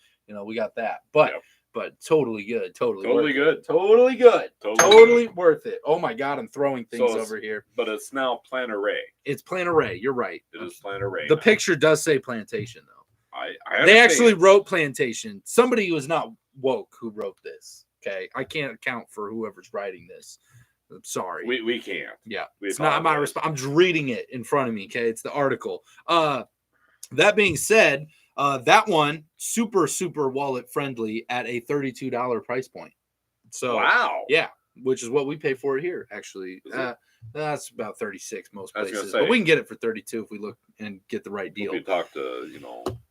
we got that. But totally good. Totally good. Totally worth it. Oh, my God. I'm throwing things over here. But it's now Plantaray. It's Plantaray. You're right. It is Plantaray. The picture does say Plantation, though. They actually wrote Plantation. Somebody who was not woke who wrote this. Okay. I can't account for whoever's writing this. I'm sorry. We can't. Yeah. It's not my response. I'm just reading it in front of me. Okay. It's the article. That being said, that one super, super wallet friendly at a $32 price point. So wow. Yeah. Which is what we pay for it here, actually. That's about 36 most places. But we can get it for 32 if we look and get the right deal. We talk to,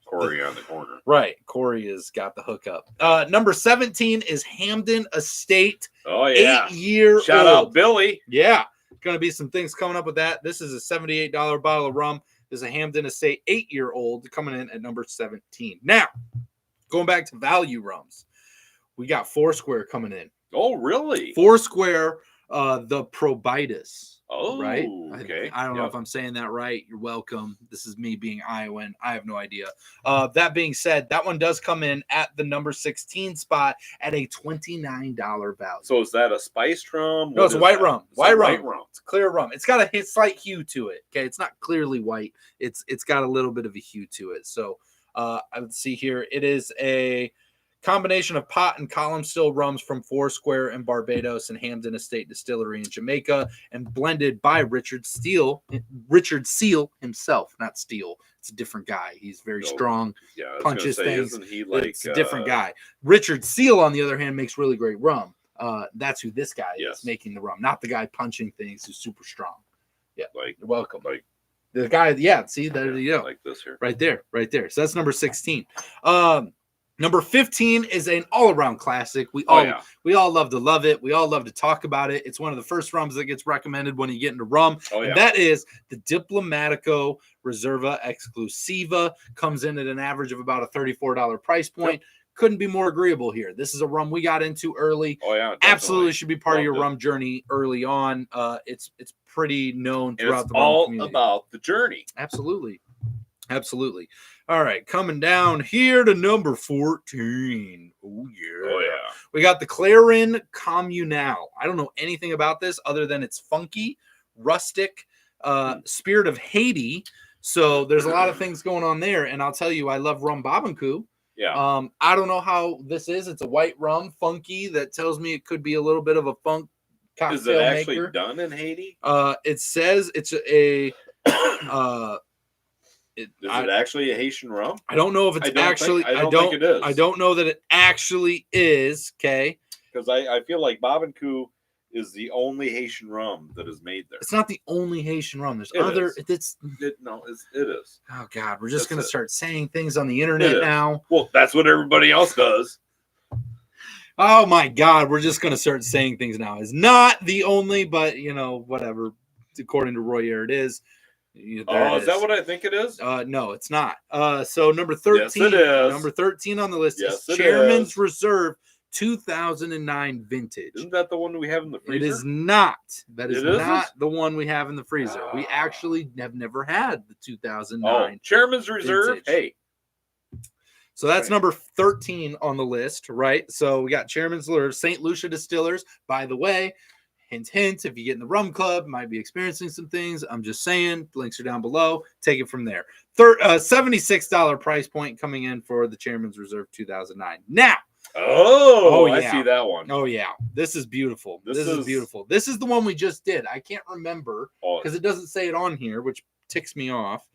Corey on the corner. Right. Corey has got the hookup. Number 17 is Hamden Estate. Oh, yeah. 8-year-old. Shout out Billy. Yeah. Going to be some things coming up with that. This is a $78 bottle of rum. This is a Hamden Estate 8-year-old coming in at number 17. Now, going back to value rums, we got Foursquare coming in. Oh, really? Foursquare, the Probitus. Oh, right. Okay. I don't know if I'm saying that right. You're welcome. This is me being Iowan. I have no idea. That being said, that one does come in at the number 16 spot at a $29 value. So is that a spiced rum? No, it's a white rum. White rum. It's clear rum. It's got a slight hue to it. Okay, it's not clearly white. It's got a little bit of a hue to it. So I would see here. It is a combination of pot and column still rums from Foursquare in Barbados and Hamden Estate Distillery in Jamaica, and blended by Richard Seal himself, not Steele. It's a different guy. He's very strong. Yeah, punches things. Isn't he like it's a different guy. Richard Seal, on the other hand, makes really great rum. That's who this guy is making the rum, not the guy punching things who's super strong. Yeah, like you're welcome. Like the guy, yeah. See, there you go. Like this here, right there. So that's number 16. Number 15 is an all-around classic. We all love to love it. We all love to talk about it. It's one of the first rums that gets recommended when you get into rum. And that is the Diplomatico Reserva Exclusiva. Comes in at an average of about a $34 price point. Couldn't be more agreeable here. This is a rum we got into early. Absolutely should be part of your rum journey early on. It's pretty known throughout the rum community. It's all about the journey. Absolutely. All right, coming down here to number 14. Oh yeah. We got the Clarin Communal. I don't know anything about this other than it's funky, rustic, spirit of Haiti. So there's a lot of things going on there. And I'll tell you, I love rum Babankou. Yeah. I don't know how this is. It's a white rum, funky. That tells me it could be a little bit of a funk cocktail maker. Is it actually maker. Done in Haiti? It says it's a. Is it actually a Haitian rum? I don't know if it's actually. I don't think it is. I don't know that it actually is. Okay. Because I feel like Babankou is the only Haitian rum that is made there. It's not the only Haitian rum. There's other. It is. It is. Oh God, we're just gonna start saying things on the internet now. Well, that's what everybody else does. Oh my God, we're just gonna start saying things now. It's not the only, but whatever. According to Royer, it is. Is that what I think it is? No, it's not. So number 13. Yes, it is. Number 13 on the list is Chairman's Reserve 2009 vintage. Isn't that the one we have in the freezer? It is not. That is not the one we have in the freezer. We actually have never had the 2009. Chairman's Reserve. Vintage. Hey. So that's number 13 on the list, right? So we got Chairman's Reserve, St. Lucia Distillers. By the way, hint, hint, if you get in the rum club, might be experiencing some things. I'm just saying, links are down below. Take it from there. $76 price point coming in for the Chairman's Reserve 2009. Now. I see that one. Oh, yeah. This is beautiful. This is beautiful. This is the one we just did. I can't remember because it doesn't say it on here, which ticks me off.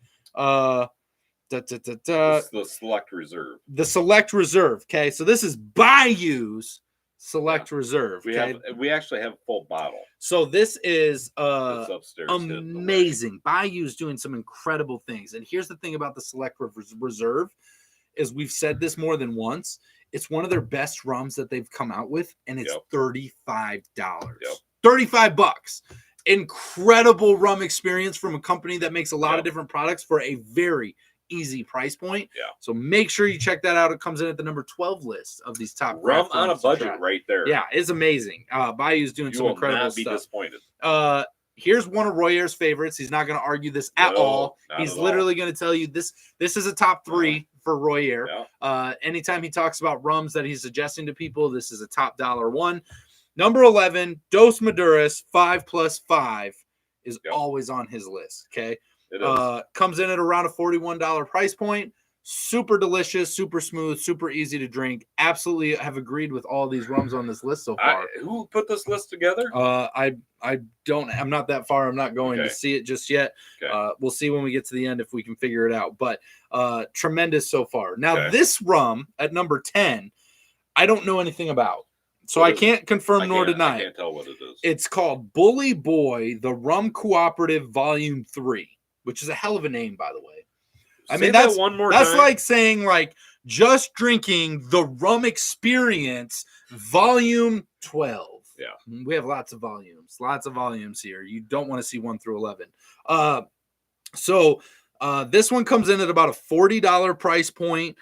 It's the Select Reserve. The Select Reserve. Okay, so this is Bayou's Select Reserve. We actually have a full bottle. So this is upstairs, amazing. Bayou's doing some incredible things. And here's the thing about the Select Reserve is we've said this more than once. It's one of their best rums that they've come out with, and it's $35. $35. Incredible rum experience from a company that makes a lot of different products for a very easy price point. So make sure you check that out. It comes in at the number 12 list of these top rum on a budget right there. Yeah, it's amazing. Bayou's doing some incredible stuff. You will not be disappointed. Here's one of Royer's favorites. He's not going to argue this at all. He's literally going to tell you this is a top 3 for Royer. Anytime he talks about rums that he's suggesting to people, this is a top dollar one. Number 11, Dos Maduras 5+5 is always on his list. Okay. Comes in at around a $41 price point. Super delicious, super smooth, super easy to drink. Absolutely have agreed with all these rums on this list so far. Who put this list together? I'm not that far. I'm not going to see it just yet. We'll see when we get to the end if we can figure it out. But tremendous so far. Now this rum at number 10, I don't know anything about. So I can't confirm nor deny. I can't tell what it is. It's called Bully Boy, the Rum Cooperative Volume 3, which is a hell of a name, by the way. I mean, that's one more that's time. Like saying just drinking the rum experience, volume 12. Yeah. We have lots of volumes here. You don't want to see 1 through 11. So this one comes in at about a $40 price point.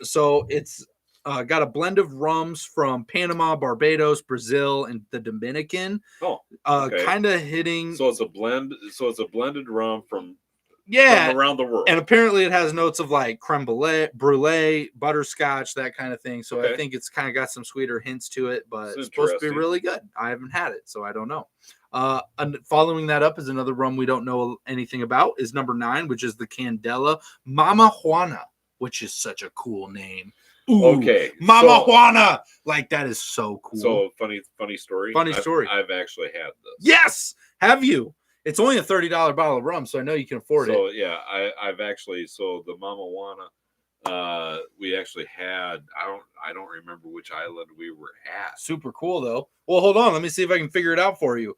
So it's got a blend of rums from Panama, Barbados, Brazil, and the Dominican. Kind of hitting. So it's a blend. So it's a blended rum from around the world. And apparently it has notes of like creme brulee, butterscotch, that kind of thing. So I think it's kind of got some sweeter hints to it, but it's supposed to be really good. I haven't had it, so I don't know. And following that up is another rum we don't know anything about, is number 9, which is the Candela Mama Juana, which is such a cool name. Ooh, Mama Juana. Like, that is so cool. So funny story. I've actually had this. Yes. Have you? It's only a $30 bottle of rum, so I know you can afford it. So yeah, I've actually, so the Mama Juana, we actually had, I don't remember which island we were at. Super cool though. Well, hold on, let me see if I can figure it out for you.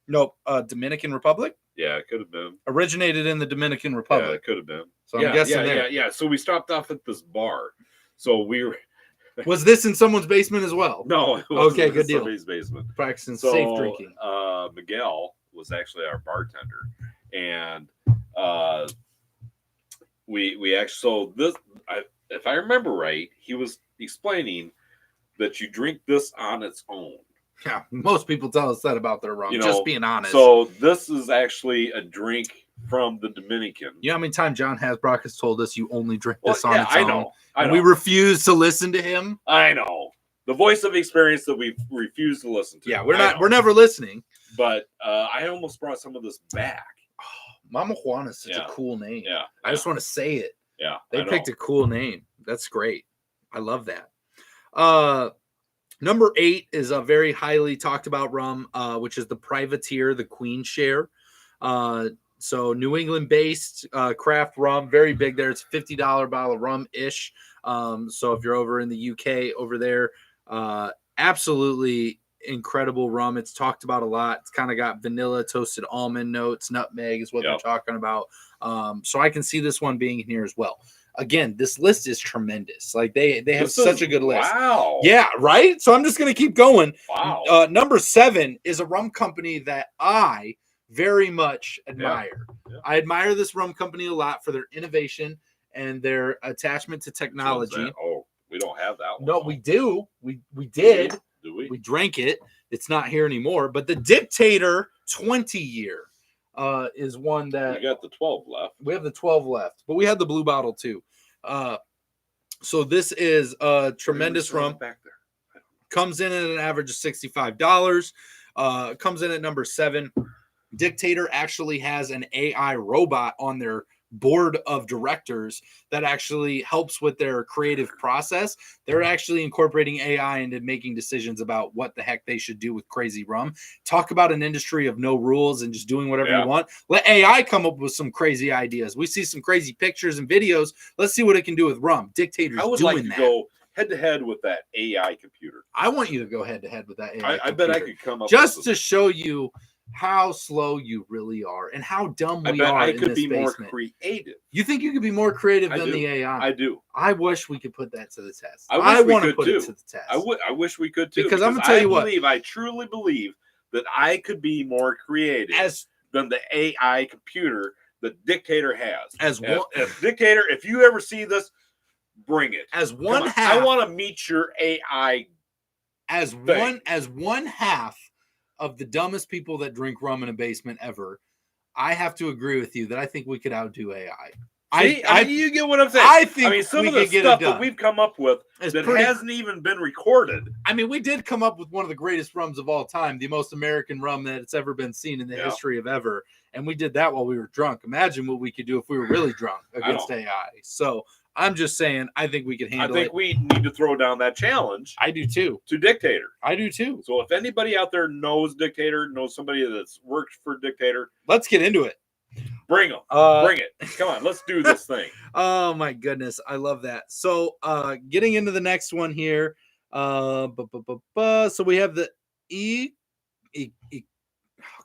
Nope. Dominican Republic. Yeah, it could have been. Originated in the Dominican Republic. Yeah, it could have been. So I'm guessing there. Yeah. So we stopped off at this bar. So we were. Was this in someone's basement as well? No. It wasn't okay, good deal. Somebody's basement. Practicing safe drinking. Miguel was actually our bartender, and we actually. So this, if I remember right, he was explaining that you drink this on its own. Yeah, most people tell us that about their rum. Just being honest. So this is actually a drink from the Dominican. You know how many times John Hasbrock has told us you only drink this on its own? I know. And we refuse to listen to him. I know. The voice of experience that we refuse to listen to. Yeah, we're never listening. But I almost brought some of this back. Oh, Mama Juana is such a cool name. Yeah. I just want to say it. Yeah. They picked a cool name. That's great. I love that. Number 8 is a very highly talked about rum, which is the Privateer, the Queen Share. So New England-based craft rum, very big there. It's a $50 bottle of rum-ish. So if you're over in the UK over there, absolutely incredible rum. It's talked about a lot. It's kind of got vanilla, toasted almond notes, nutmeg is what they're talking about. So I can see this one being in here as well. Again, this list is tremendous. Like they have such a good list. Wow. Yeah, right? So I'm just going to keep going. Wow. Number 7 is a rum company that I very much admire. Yeah. I admire this rum company a lot for their innovation and their attachment to technology. Oh, we don't have that one. No, we do. We did. Do we? We drank it. It's not here anymore. But the Dictator 20 year is one that we got the 12 left. We have the 12 left, but we had the blue bottle too. So this is a tremendous rum. Back there. Comes in at an average of $65. Comes in at number 7. Dictator actually has an AI robot on their board of directors that actually helps with their creative process. They're actually incorporating AI into making decisions about what the heck they should do with crazy rum. Talk about an industry of no rules and just doing whatever you want. Let AI come up with some crazy ideas. We see some crazy pictures and videos. Let's see what it can do with rum. Dictator's doing that. I would like to go head-to-head with that AI computer. I want you to go head-to-head with that AI I bet I could come up just to show you how slow you really are and how dumb we are. I could be basement. More creative. You think you could be more creative than the AI? I do. I wish we could put that to the test. I want to put it to the test. I wish we could too. Because I'm gonna tell you what. I truly believe that I could be more creative than the AI computer that Dictator has. Dictator, if you ever see this, bring it. As one half. I want to meet your AI. As one half of the dumbest people that drink rum in a basement ever, I have to agree with you that I think we could outdo AI. You get what I'm saying? I think some of the stuff that we've come up with hasn't even been recorded. I mean, we did come up with one of the greatest rums of all time, the most American rum that's ever been seen in the history of ever. And we did that while we were drunk. Imagine what we could do if we were really drunk against AI. So I'm just saying, I think we could handle it. I think we need to throw down that challenge. I do too. To Dictator. I do too. So if anybody out there knows Dictator, knows somebody that's worked for Dictator, let's get into it. Bring them. Bring it. Come on, let's do this thing. Oh my goodness, I love that. So getting into the next one here. So we have the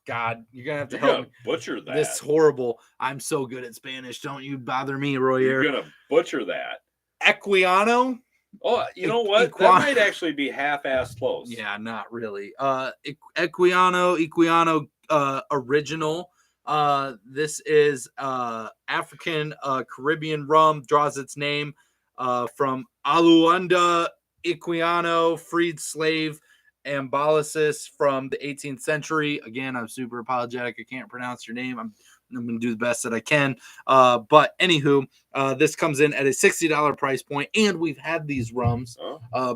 God, you're gonna have to help me butcher that. This is horrible. I'm so good at Spanish. Don't you bother me, Royer. You're gonna butcher that. Equiano. Oh, you know what? That might actually be half-ass close. Yeah, not really. Equiano original. This is African Caribbean rum. Draws its name from Aluanda Equiano, freed slave Ambolisis from the 18th century. Again, I'm super apologetic. I can't pronounce your name. I'm going to do the best that I can. But anywho, this comes in at a $60 price point, and we've had these rums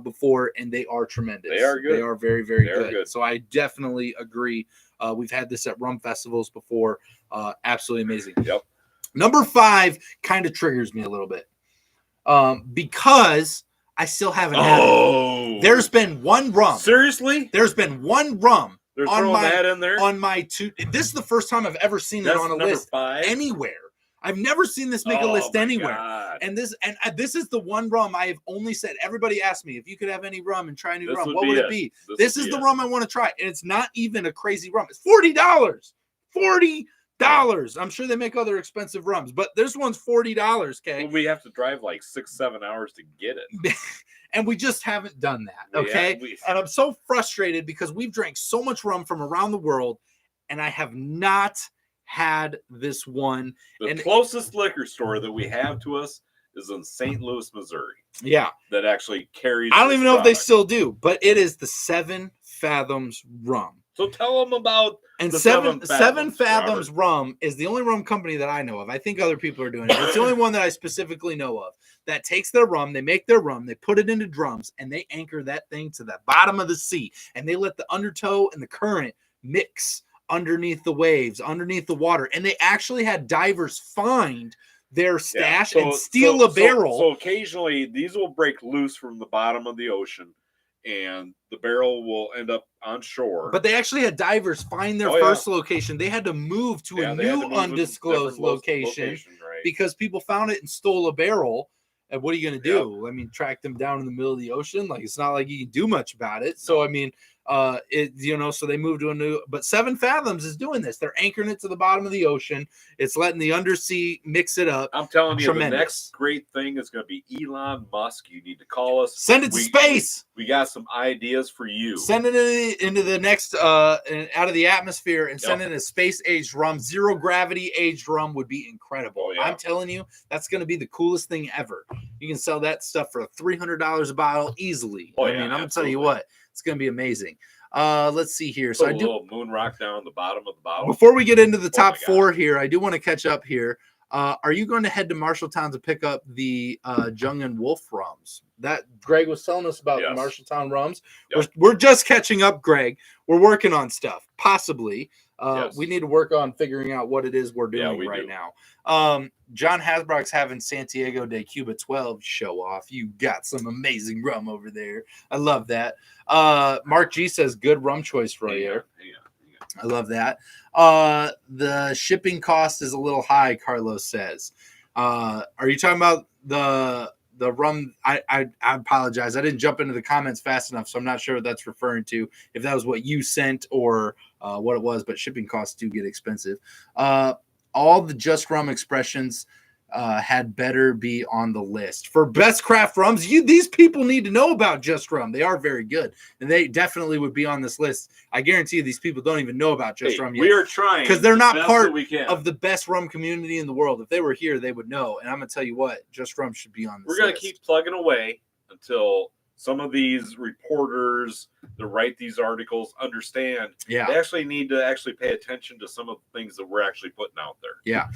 before, and they are tremendous. They are good. They are very, very good. So I definitely agree. We've had this at rum festivals before. Absolutely amazing. Yep. Number 5 kind of triggers me a little bit because I still haven't had it. There's been one rum. Seriously? There's been one rum. They're throwing that in there? On my two. This is the first time I've ever seen it on a list 5? anywhere. I've never seen this make a list anywhere. God. And this is the one rum I have only said. Everybody asked me if you could have any rum and try a new rum, what would it be? This is the rum I want to try, and it's not even a crazy rum. It's $40. $40. I'm sure they make other expensive rums, but this one's $40. Okay, well, we have to drive like 6-7 hours to get it, and we just haven't done that. Okay, and I'm so frustrated because we've drank so much rum from around the world, and I have not had this one. The closest liquor store that we have to us is in St. Louis, Missouri. Yeah, that actually carries. I don't even know if they still do, but it is the 7 Fathoms rum. So tell them about. And Seven Fathoms rum is the only rum company that I know of. I think other people are doing it. It's the only one that I specifically know of that takes their rum, they make their rum, they put it into drums, and they anchor that thing to the bottom of the sea, and they let the undertow and the current mix underneath the waves, underneath the water. And they actually had divers find their stash and steal a barrel. So occasionally these will break loose from the bottom of the ocean and the barrel will end up on shore. But they actually had divers find their first location. They had to move to a new undisclosed location because people found it and stole a barrel. And what are you going to do? I mean, track them down in the middle of the ocean? Like, it's not like you can do much about it. So, I mean, so they moved to a new, but 7 Fathoms is doing this. They're anchoring it to the bottom of the ocean. It's letting the undersea mix it up. I'm telling you, the next great thing is going to be Elon Musk. You need to call us. Send it to space. We got some ideas for you. Send it into the next, out of the atmosphere and send it a space-aged rum. 0 gravity aged rum would be incredible. Oh, yeah. I'm telling you, that's going to be the coolest thing ever. You can sell that stuff for $300 a bottle easily. Oh, I mean, I'm going to tell you what. It's going to be amazing. Let's see here. So I do a little moon rock down the bottom of the bottle. Before we get into the top 4 here, I do want to catch up here. Are you going to head to Marshalltown to pick up the Jung and Wolf rums that Greg was telling us about? The Marshalltown rums. Yep. We're just catching up, Greg. We're working on stuff. Possibly. We need to work on figuring out what it is we're doing now. John Hasbrock's having Santiago de Cuba 12 show off. You got some amazing rum over there. I love that. Mark G says good rum choice for you. I love that. The shipping cost is a little high, Carlos says. Are you talking about the rum? I apologize. I didn't jump into the comments fast enough, so I'm not sure what that's referring to, if that was what you sent or what it was, but shipping costs do get expensive. All the Just Rum expressions had better be on the list. For best craft rums, these people need to know about Just Rum. They are very good, and they definitely would be on this list. I guarantee you these people don't even know about Just Rum yet. We are trying because they're not part of the best rum community in the world. If they were here, they would know. And I'm going to tell you what, Just Rum should be on this list. We're going to keep plugging away until some of these reporters that write these articles understand they actually need to actually pay attention to some of the things that we're actually putting out there. Yeah.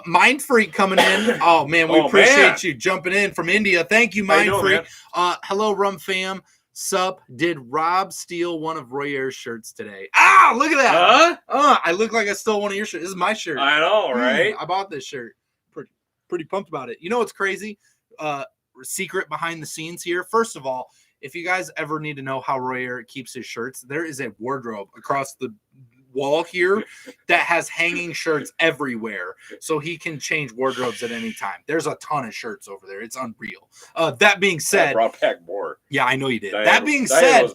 Mind Freak coming in. Oh, man, we appreciate you jumping in from India. Thank you, Mind Freak. Hello, Rum Fam. Sup, did Rob steal one of Royer's shirts today? Ah, look at that. I look like I stole one of your shirts. This is my shirt. I know, right? I bought this shirt. Pretty pumped about it. You know what's crazy? Secret behind the scenes here. First of all, if you guys ever need to know how Royer keeps his shirts, there is a wardrobe across the wall here that has hanging shirts everywhere, so he can change wardrobes at any time. There's a ton of shirts over there. It's unreal. That being said, I brought back more. Yeah, I know you did. That being said,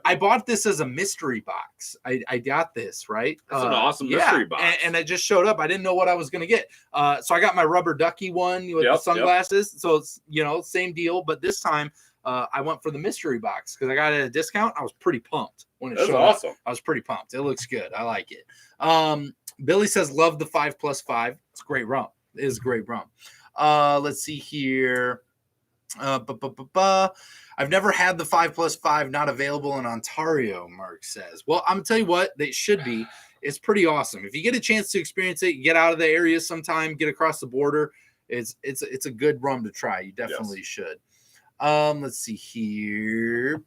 I bought this as a mystery box. I got this, right? It's an awesome mystery box. And it just showed up. I didn't know what I was going to get. So I got my rubber ducky one with the sunglasses. So it's, same deal. But this time I went for the mystery box because I got it at a discount. I was pretty pumped when it showed up. I was pretty pumped. It looks good. I like it. Billy says, love the 5+5. It's great rum. It is great rum. Let's see here. I've never had the 5+5, not available in Ontario, Mark says. Well, I'm going to tell you what, they should be. It's pretty awesome. If you get a chance to experience it, get out of the area sometime, get across the border. It's a good rum to try. You definitely should. Let's see here.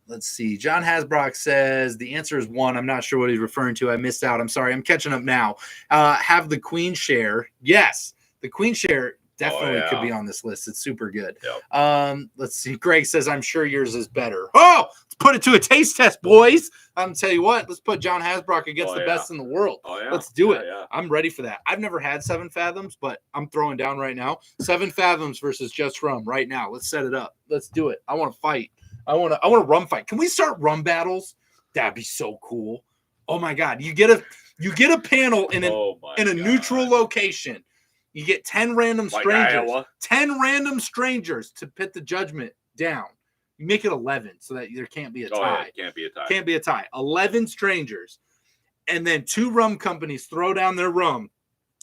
Let's see. John Hasbrock says the answer is 1. I'm not sure what he's referring to. I missed out. I'm sorry. I'm catching up now. Have the Queen share. Yes, the Queen share definitely could be on this list. It's super good. Yep. Let's see. Greg says, I'm sure yours is better. Oh, it's put it to a taste test, boys. I'm tell you what, let's put John Hasbrock against the best in the world. Let's do it. I'm ready for that. I've never had 7 Fathoms, but I'm throwing down right now. 7 Fathoms versus Just Rum right now. Let's set it up. Let's do it. I want to fight. I want a rum fight. Can we start rum battles? That'd be so cool. Oh my God. You get a panel in a neutral location. You get 10 random strangers. 10 random strangers to pit the judgment down. You make it 11 so that there can't be a tie. Can't be a tie. Can't be a tie. 11 strangers. And then 2 rum companies throw down their rum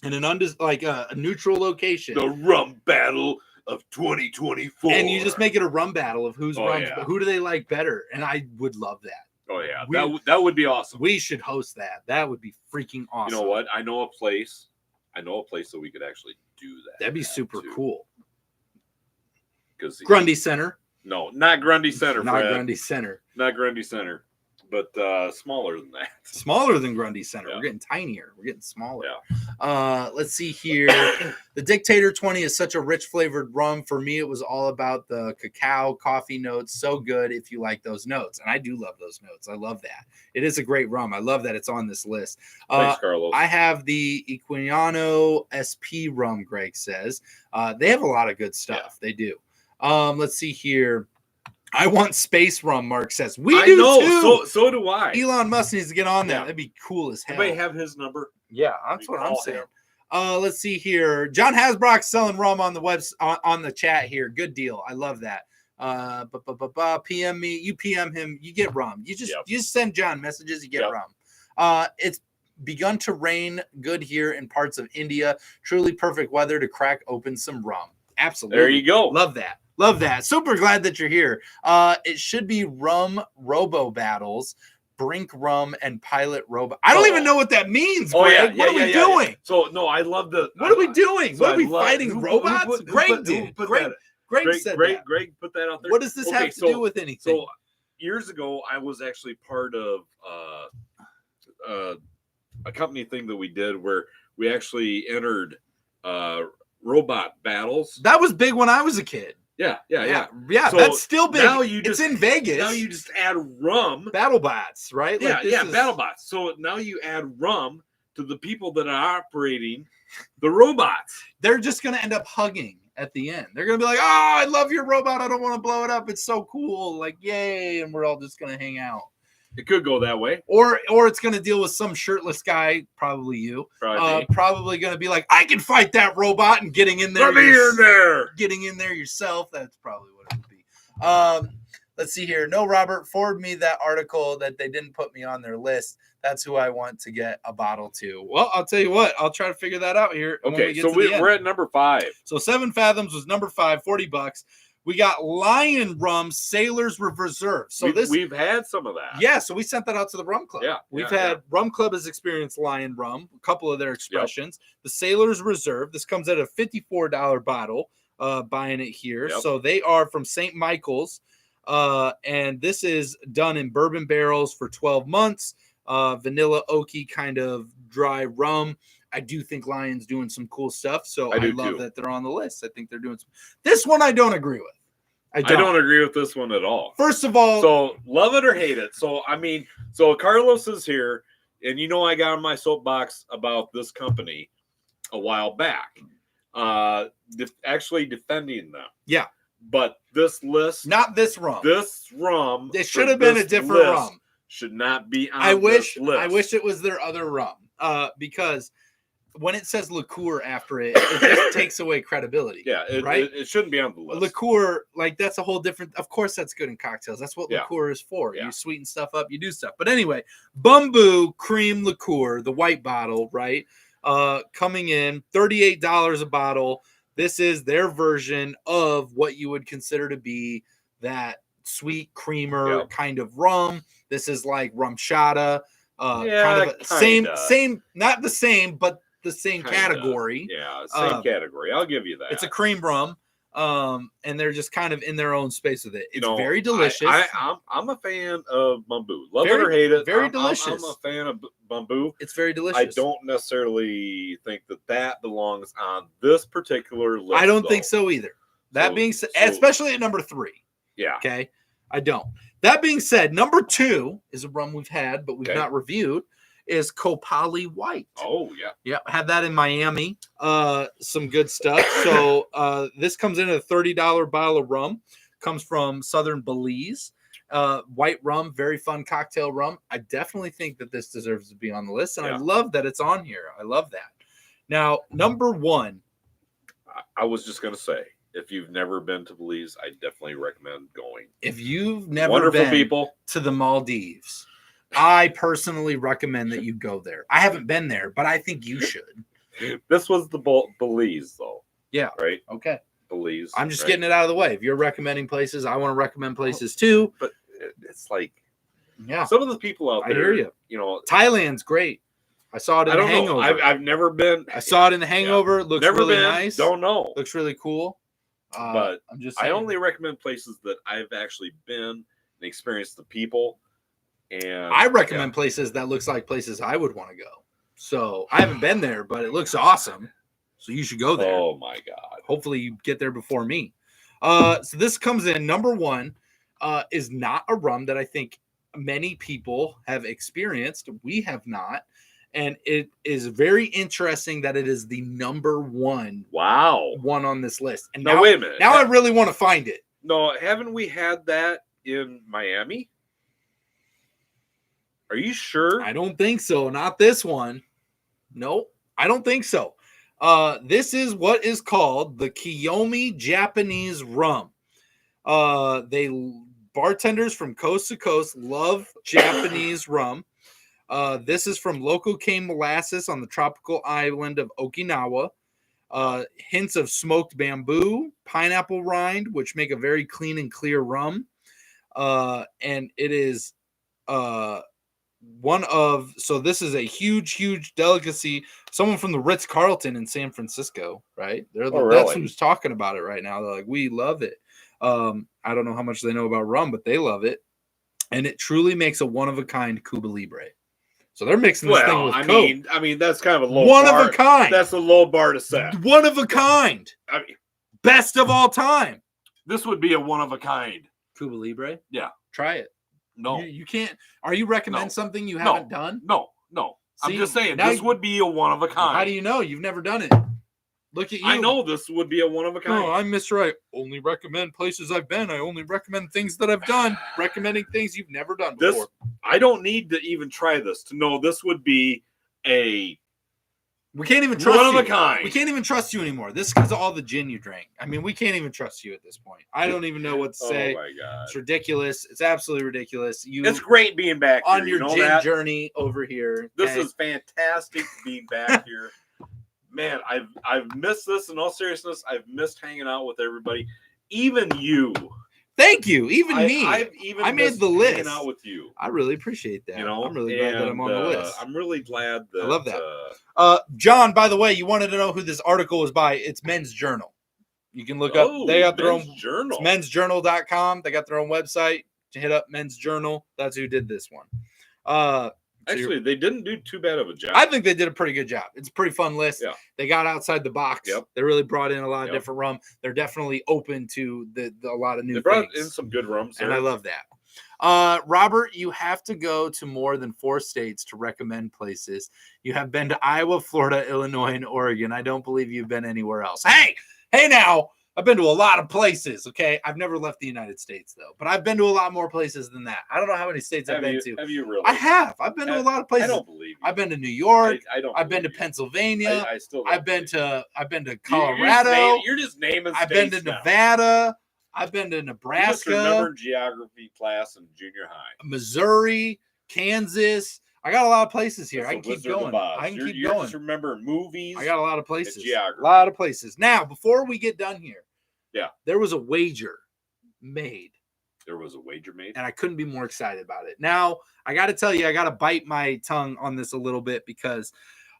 in a neutral location. The rum battle of 2024. And you just make it a rum battle of who do they like better. And I would love that. Oh, yeah. That would be awesome. We should host that. That would be freaking awesome. You know what? I know a place that we could actually do that. That'd be super cool. Grundy Center. No, not Grundy Center. Not Grundy Center. Not Grundy Center, but smaller than that. Smaller than Grundy Center. Yeah. We're getting tinier. We're getting smaller. Yeah. Let's see here. The Dictator 20 is such a rich flavored rum. For me, it was all about the cacao, coffee notes. So good if you like those notes. And I do love those notes. I love that. It is a great rum. I love that it's on this list. Thanks, Carlos. I have the Equiniano SP rum, Greg says. They have a lot of good stuff. Yeah. They do. Let's see here. I want space rum, Mark says. We do too. So do I. Elon Musk needs to get on that. That'd be cool as hell. Anybody have his number? Yeah, that's what I'm saying. Let's see here. John Hasbrock selling rum on the on the chat here. Good deal. I love that. PM me. You PM him. You get rum. You just send John messages. You get rum. It's begun to rain good here in parts of India. Truly perfect weather to crack open some rum. Absolutely. There you go. Love that. Love that. Super glad that you're here. It should be rum robo battles, Brink rum and pilot robo. I don't even know what that means. Greg. What are we doing? Yeah. So no, I love the. What are we doing? What are we fighting? Robots? Greg did. Greg said that. Greg put that out there. What does this have to do with anything? So years ago, I was actually part of a company thing that we did where we actually entered robot battles. That was big when I was a kid. Yeah. So that's still big. Now it's in Vegas. Now you just add rum. BattleBots, right? BattleBots. So now you add rum to the people that are operating the robots. They're just going to end up hugging at the end. They're going to be like, oh, I love your robot. I don't want to blow it up. It's so cool. Like, yay. And we're all just going to hang out. It could go that way. Or it's going to deal with some shirtless guy, probably you. Probably going to be like, I can fight that robot, and getting in there. Let me in there. Getting in there yourself. That's probably what it would be. Let's see here. No, Robert, forward me that article that they didn't put me on their list. That's who I want to get a bottle to. Well, I'll tell you what. I'll try to figure that out here. Okay, so we're at number 5. So 7 Fathoms was number 5, $40. We got Lion Rum Sailor's Reserve. So we've had some of that. Yeah, so we sent that out to the Rum Club. Yeah, we've had Rum Club has experienced Lion Rum, a couple of their expressions. Yep. The Sailor's Reserve. This comes at a $54 bottle. Buying it here. Yep. So they are from St. Michael's, and this is done in bourbon barrels for 12 months. Vanilla oaky kind of dry rum. I do think Lion's doing some cool stuff, so I love that they're on the list. I think they're doing some. This one I don't agree with. I don't agree with this one at all. First of all, so love it or hate it. So so Carlos is here, and I got on my soapbox about this company a while back, actually defending them. Yeah, but this list, not this rum. This rum, it should have been a different rum. Should not be on this list. I wish it was their other rum, because when it says liqueur after it just takes away credibility. Yeah, it shouldn't be on the list. Liqueur, that's a whole different. Of course, that's good in cocktails. That's what liqueur is for. Yeah. You sweeten stuff up, you do stuff. But anyway, Bamboo Cream Liqueur, the white bottle, right? Coming in $38 a bottle. This is their version of what you would consider to be that sweet creamer kind of rum. This is like rum chata. Same, not the same, but the same category. Yeah, same category. I'll give you that. It's a cream rum, and they're just kind of in their own space with it. It's very delicious. I'm a fan of Bamboo. Love it or hate it. Very delicious. I'm a fan of Bamboo. It's very delicious. I don't necessarily think that belongs on this particular list. I don't think so either. That being said, especially at number 3. Yeah. Okay. I don't. That being said, number 2 is a rum we've had, but we've not reviewed, is Kopali White. Oh, yeah. Yeah, had that in Miami. Some good stuff. So this comes in at a $30 bottle of rum. Comes from southern Belize. White rum, very fun cocktail rum. I definitely think that this deserves to be on the list, and I love that it's on here. I love that. Now, number 1. I was just going to say, if you've never been to Belize, I definitely recommend going. If you've never been to the Maldives, I personally recommend that you go there. I haven't been there, but I think you should. This was the Belize, though. Yeah. Right? Okay. Belize. I'm just getting it out of the way. If you're recommending places, I want to recommend places too. But it's like, some of the people out there, I hear you. Thailand's great. I saw it in The Hangover. I've never been. I saw it in The Hangover. It looks really nice. Don't know. Looks really cool. But I'm just saying. I only recommend places that I've actually been and experienced the people. And I recommend places that looks like places I would want to go. So I haven't been there, but it looks awesome. So you should go there. Oh my God. Hopefully you get there before me. So this comes in number 1, is not a rum that I think many people have experienced. We have not. And it is very interesting that it is the number 1. Wow. One on this list. And now wait a minute. Now I really want to find it. No, haven't we had that in Miami? Are you sure? I don't think so. Not this one. Nope. I don't think so. This is what is called the Kiyomi Japanese rum. Bartenders from coast to coast love Japanese rum. This is from local cane molasses on the tropical island of Okinawa. Hints of smoked bamboo, pineapple rind, which make a very clean and clear rum. And it is so this is a huge delicacy. Someone from the Ritz-Carlton in San Francisco, right? That's who's talking about it right now. They're like, we love it. I don't know how much they know about rum, but they love it. And it truly makes a one-of-a-kind Cuba Libre. So they're mixing this thing with Coke. I mean, that's kind of a low one bar. One of a kind. That's a low bar to set. One of a kind. I mean, best of all time. This would be a one of a kind. Cuba Libre? Yeah. Try it. No. You can't. Are you recommending something you haven't done? No. See, I'm just saying, this would be a one of a kind. How do you know? You've never done it. Look at you. I know this would be a one of a kind. No, I'm Mr. I only recommend places I've been. I only recommend things that I've done. Recommending things you've never done before. I don't need to even try this to know this would be a we can't even trust one you. of a kind. We can't even trust you anymore. This is because of all the gin you drank. I mean, we can't even trust you at this point. I don't even know what to say. Oh my God. It's ridiculous. It's absolutely ridiculous. It's great being back here. On your gin journey over here. This is fantastic being back here. Man, I've missed this in all seriousness. I've missed hanging out with everybody. Even you. Thank you. Even me. I made the list. Hanging out with you. I really appreciate that. I'm really glad that I'm on the list. I'm really glad that. I love that. John, by the way, you wanted to know who this article was by. It's Men's Journal. You can look up. They got their own journal. It's mensjournal.com. They got their own website. To hit up Men's Journal. That's who did this one. Actually, they didn't do too bad of a job. I think they did a pretty good job. It's a pretty fun list. Yeah. They got outside the box. Yep. They really brought in a lot of different rum. They're definitely open to a lot of new things. They brought in some good rums there. And I love that. Robert, you have to go to more than 4 states to recommend places. You have been to Iowa, Florida, Illinois, and Oregon. I don't believe you've been anywhere else. Hey now. I've been to a lot of places, okay? I've never left the United States, though. But I've been to a lot more places than that. I don't know how many states I've been to. Have you really? I have. I've been to a lot of places. I don't believe you. I've been to New York. I don't. I've been to Pennsylvania. I still don't I've been to Colorado. You're just naming states. I've been to Nevada. I've been to Nebraska. You just remember geography class in junior high. Missouri, Kansas. I got a lot of places here. I can keep going. You just remember movies. I got a lot of places. Geography. A lot of places. Now, before we get done here. Yeah. There was a wager made. And I couldn't be more excited about it. Now, I got to tell you, I got to bite my tongue on this a little bit because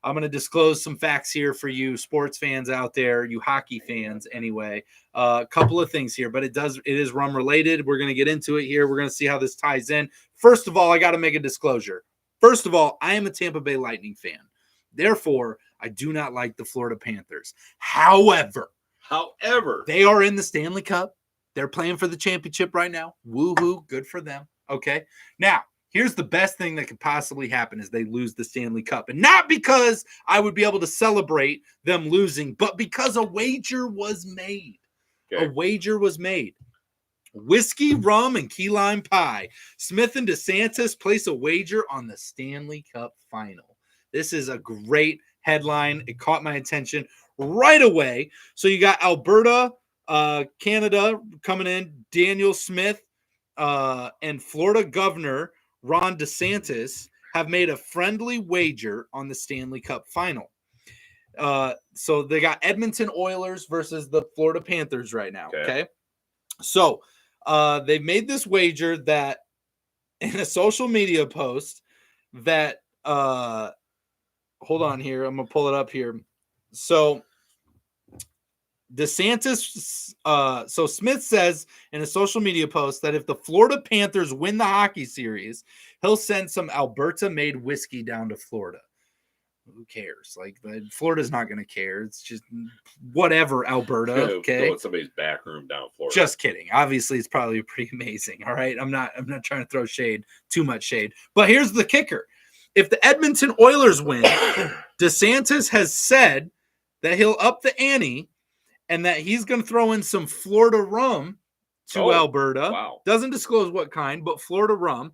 I'm going to disclose some facts here for you sports fans out there, you hockey fans anyway. A couple of things here, but it is rum related. We're going to get into it here. We're going to see how this ties in. First of all, I got to make a disclosure. First of all, I am a Tampa Bay Lightning fan. Therefore, I do not like the Florida Panthers. However, they are in the Stanley Cup. They're playing for the championship right now. Woohoo. Good for them. Okay. Now, here's the best thing that could possibly happen is they lose the Stanley Cup. And not because I would be able to celebrate them losing, but because a wager was made. Okay. A wager was made. Whiskey, rum, and key lime pie. Smith and DeSantis place a wager on the Stanley Cup final. This is a great headline. It caught my attention right away. So you got Alberta, Canada coming in, Daniel Smith, and Florida Governor Ron DeSantis have made a friendly wager on the Stanley Cup final. So they got Edmonton Oilers versus the Florida Panthers right now. Okay. So they've made this wager that in a social media post that hold on here. I'm going to pull it up here. So DeSantis, so Smith says in a social media post that if the Florida Panthers win the hockey series, he'll send some Alberta-made whiskey down to Florida. Who cares? Like, Florida's not going to care. It's just whatever, Alberta. Okay, go in somebody's back room down Florida. Just kidding. Obviously, it's probably pretty amazing. All right, I'm not trying to throw too much shade. But here's the kicker: if the Edmonton Oilers win, DeSantis has said that he'll up the ante and that he's going to throw in some Florida rum to Alberta. Wow. Doesn't disclose what kind, but Florida rum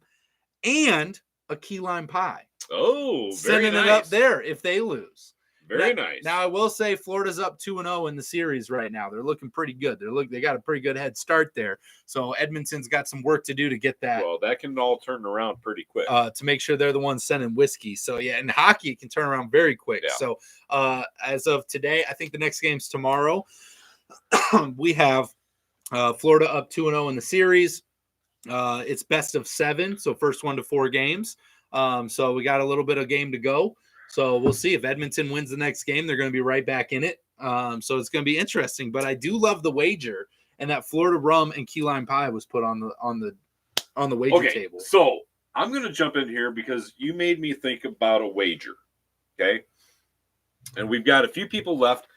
and a key lime pie. Oh, very sending it up there if they lose. Very nice. Now I will say Florida's up 2-0 in the series right now. They're looking pretty good. They got a pretty good head start there. So Edmonton's got some work to do to get that. Well, that can all turn around pretty quick. To make sure they're the ones sending whiskey. So yeah, in hockey it can turn around very quick. Yeah. So as of today, I think the next game's tomorrow. We have Florida up 2-0 in the series. It's best of 7, so first 1 to 4 games. So we got a little bit of game to go. So we'll see if Edmonton wins the next game. They're going to be right back in it. So it's going to be interesting. But I do love the wager, and that Florida rum and key lime pie was put on the wager table. So I'm going to jump in here because you made me think about a wager. Okay, and we've got a few people left.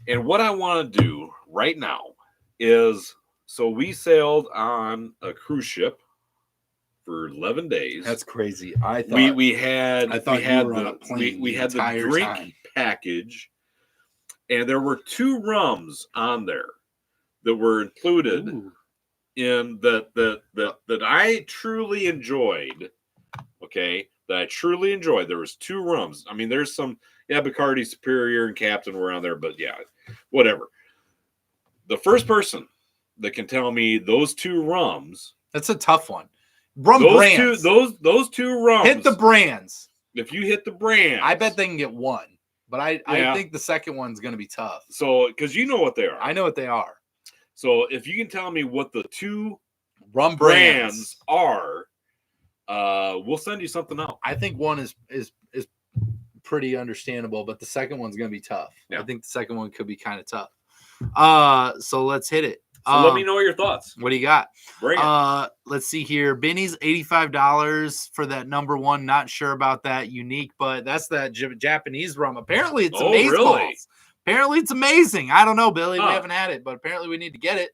And what I want to do right now is, so we sailed on a cruise ship for 11 days. That's crazy. I thought we had the drink package, and there were 2 rums on there that were included in that I truly enjoyed. Okay, that I truly enjoyed. There was 2 rums. I mean, there's some Bacardi Superior and Captain were on there, but yeah, whatever. The first person that can tell me those 2 rums. That's a tough one. Brands. Those 2 rums. Hit the brands. If you hit the brands, I bet they can get 1. But I think the second one's going to be tough. So, because you know what they are. I know what they are. So, if you can tell me what the 2 rum brands are, we'll send you something out. I think one is pretty understandable, but the second one's going to be tough. Yeah. I think the second one could be kind of tough. So let's hit it. So let me know your thoughts. What do you got? Bring it. Let's see here. Benny's $85 for that number 1. Not sure about that. Unique, but that's that Japanese rum. Apparently it's amazing. Really? Apparently it's amazing. I don't know, Billy. We haven't had it, but apparently we need to get it.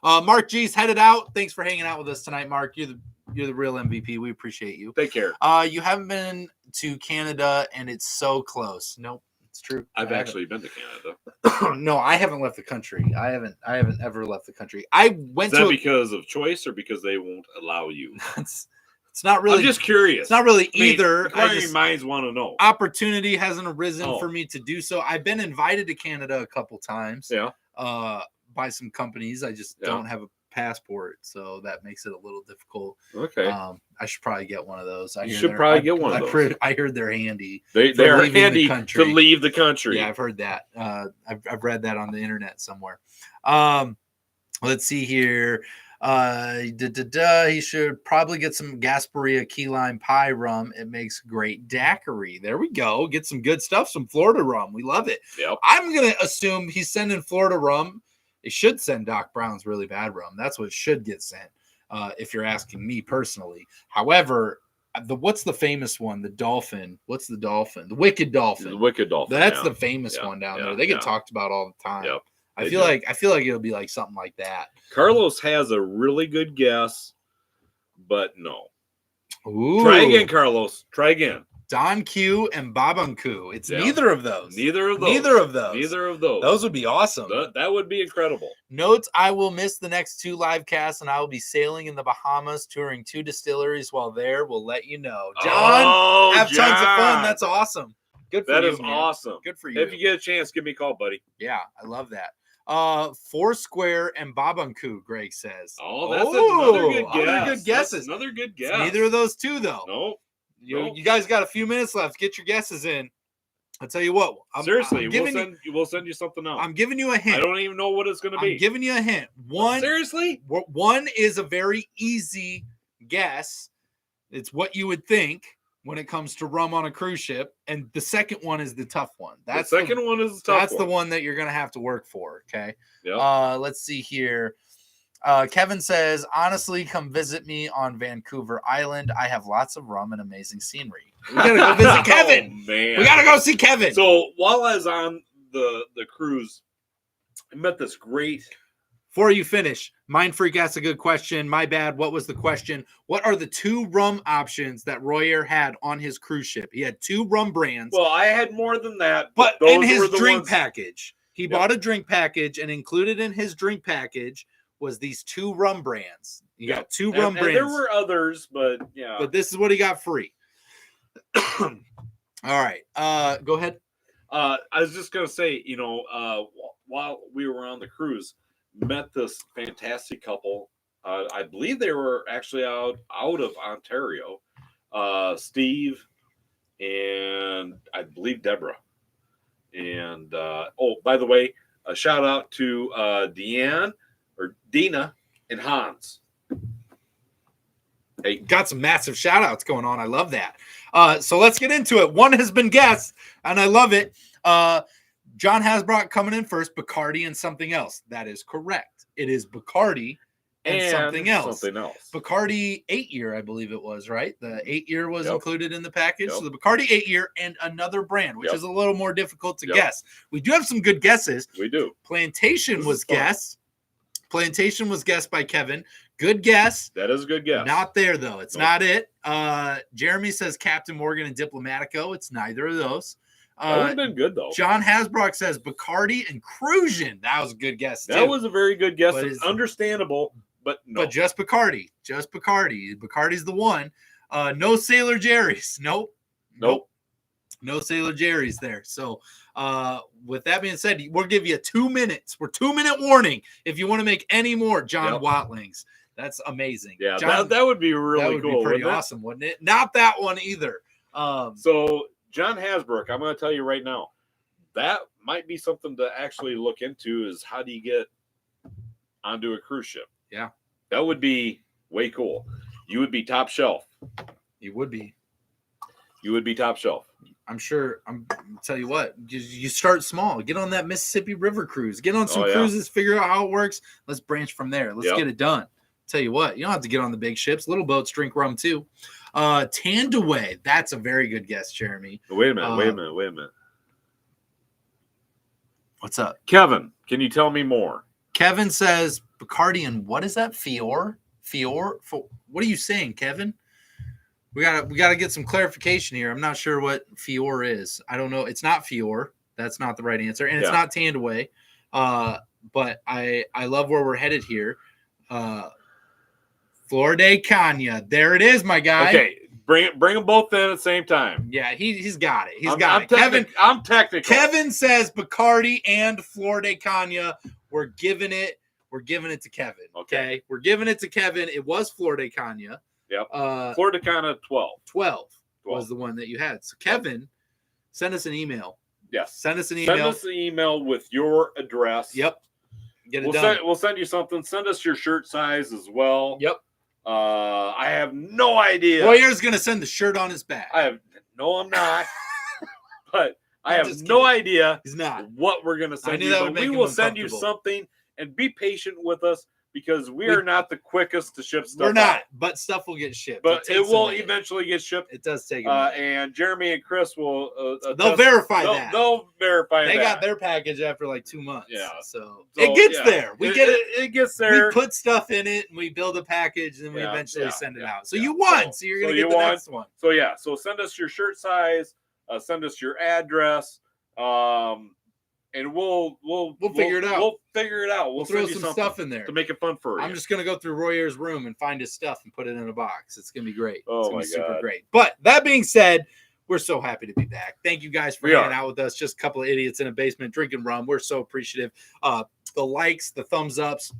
Mark G's headed out. Thanks for hanging out with us tonight, Mark. You're the real MVP. We appreciate you. Take care. You haven't been to Canada, and it's so close. Nope. It's true. I've actually been to Canada. No, I haven't left the country. I haven't ever left the country. I went to because of choice or because they won't allow you? It's not really. I'm just curious. It's not really either. Inquiring minds want to know. Opportunity hasn't arisen for me to do so. I've been invited to Canada a couple times. Yeah. By some companies. I just don't have a passport, so that makes it a little difficult. Okay. I should probably get one of those. You should probably get one of those. I heard they're handy. They are handy to leave the country. Yeah, I've heard that. I've read that on the internet somewhere. Let's see here. He should probably get some Gasparilla key lime pie rum. It makes great daiquiri. There we go. Get some good stuff. Some Florida rum. We love it. Yep. I'm gonna assume he's sending Florida rum. It should send Doc Brown's really bad rum. That's what should get sent, if you're asking me personally. However, what's the famous one? The dolphin. What's the dolphin? The Wicked Dolphin. The Wicked Dolphin. That's the famous one down there. They get talked about all the time. Yep. I feel like it'll be like something like that. Carlos has a really good guess but no. Ooh. Try again, Carlos. Try again. Don Q and Babanku. It's neither of those. Neither of those. Those would be awesome. That would be incredible. Notes, I will miss the next 2 live casts, and I will be sailing in the Bahamas, touring 2 distilleries while there. We'll let you know. John, have tons of fun. That's awesome. Good for you, That is man. awesome. Good for you. If you get a chance, give me a call, buddy. Yeah, I love that. Foursquare and Babanku, Greg says. Oh, that's another good guess. Other good guesses. That's another good guess. It's neither of those 2, though. Nope. You guys got a few minutes left. Get your guesses in. I'll tell you what. Seriously, we'll send you something else. I'm giving you a hint. I don't even know what it's going to be. I'm giving you a hint. Seriously? One is a very easy guess. It's what you would think when it comes to rum on a cruise ship. And the second one is the tough one. The second one is the tough one. That's the one that you're going to have to work for, okay? Yep. Let's see here. Kevin says, honestly, come visit me on Vancouver Island. I have lots of rum and amazing scenery. We got to go visit Kevin. Oh, man. We got to go see Kevin. So while I was on the cruise, I met this great... Before you finish, Mind Freak asked a good question. My bad. What was the question? What are the 2 rum options that Royer had on his cruise ship? He had 2 rum brands. Well, I had more than that. But in his drink package, he bought a drink package, and included in his drink package was these 2 rum brands. You got 2 rum brands. And there were others, but yeah. But this is what he got free. All right. Go ahead. I was just going to say, while we were on the cruise, met this fantastic couple. I believe they were actually out of Ontario. Steve and I believe Deborah. And, by the way, a shout out to Dina and Hans. Hey, got some massive shout outs going on. I love that. So let's get into it. One has been guessed, and I love it. John Hasbrock coming in first, Bacardi and something else. That is correct. It is Bacardi and something else. Bacardi 8-year, I believe it was, right? The 8-year was included in the package. So the Bacardi 8-year and another brand, which is a little more difficult to guess. We do have some good guesses. We do. Plantation was guessed. Plantation was guessed by Kevin. Good guess. That is a good guess. Not there, though. It's not it. Jeremy says Captain Morgan and Diplomatico. It's neither of those. That would have been good, though. John Hasbrock says Bacardi and Cruisin'. That was a good guess, too. That was a very good guess. It's understandable, but no. But just Bacardi. Just Bacardi. Bacardi's the one. No Sailor Jerry's. Nope. No Sailor Jerry's there. So, with that being said, we'll give you 2 minutes. We're 2-minute warning if you want to make any more John Watlings. That's amazing. Yeah, John, that would be really cool. Be pretty awesome, wouldn't it? Not that one either. So John Hasbrook, I'm going to tell you right now, that might be something to actually look into. Is how do you get onto a cruise ship? Yeah, that would be way cool. You would be top shelf. You would be. You would be top shelf. I'm sure. Tell you what, you start small. Get on that Mississippi River cruise. Get on some cruises. Figure out how it works. Let's branch from there. Let's get it done. Tell you what, you don't have to get on the big ships. Little boats drink rum too. Tandaway. That's a very good guess, Jeremy. Wait a minute. What's up, Kevin? Can you tell me more? Kevin says Bacardi and what is that? Fior. What are you saying, Kevin? We gotta get some clarification here. I'm not sure what Fior is. I don't know. It's not Fior. That's not the right answer, and it's not Tandaway. But I love where we're headed here. Flor de Caña. There it is, my guy. Okay, bring them both in at the same time. Yeah, he's got it. Got it. I'm technical. Kevin says Bacardi and Flor de Caña. We're giving it to Kevin. Okay. We're giving it to Kevin. It was Flor de Caña. Yep. Flor de Caña 12. 12 was the one that you had. So Kevin, send us an email. Yes. Send us an email. Send us an email with your address. Yep. Get it done. We'll send you something. Send us your shirt size as well. Yep. I have no idea. Royer's going to send the shirt on his back. I'm not. But I have no idea. He's not. What we're going to send you. But we will send you something, and be patient with us because we are not the quickest to ship stuff. We're not, out. but stuff will get shipped. But it will eventually get shipped. It does take a minute. And Jeremy and Chris will they'll verify that. They'll verify that. They got their package after like 2 months. Yeah. So it gets there. We get it. It gets there. We put stuff in it and we build a package and we eventually send it out. So you won. So you're going to get the next one. So so send us your shirt size, send us your address, and we'll figure it out. We'll figure it out. We'll throw some stuff in there to make it fun for you. I'm just gonna go through Royer's room and find his stuff and put it in a box. It's gonna be great. Oh my God, super great. But that being said, we're so happy to be back. Thank you guys for hanging out with us. Just a couple of idiots in a basement drinking rum. We're so appreciative. The likes, the thumbs ups,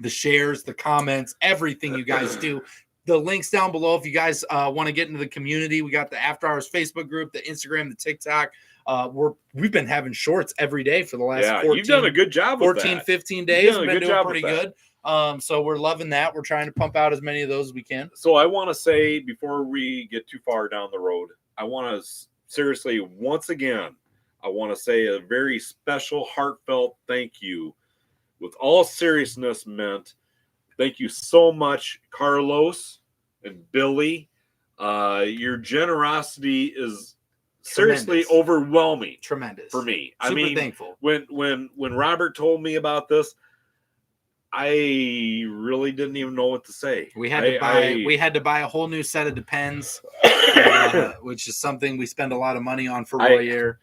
the shares, the comments, everything you guys do. The links down below if you guys want to get into the community. We got the After Hours Facebook group, the Instagram, the TikTok. We've been having shorts every day for the last 14, you've done a good job 14, 15 days. We've been doing pretty good. So we're loving that. We're trying to pump out as many of those as we can. So I want to say, before we get too far down the road, I want to seriously, once again, I want to say a very special, heartfelt thank you. With all seriousness meant, thank you so much, Carlos and Billy. Your generosity is seriously overwhelming. Tremendous for me. Super thankful. When Robert told me about this, I really didn't even know what to say. We had to buy a whole new set of Depends, which is something we spend a lot of money on for Royer.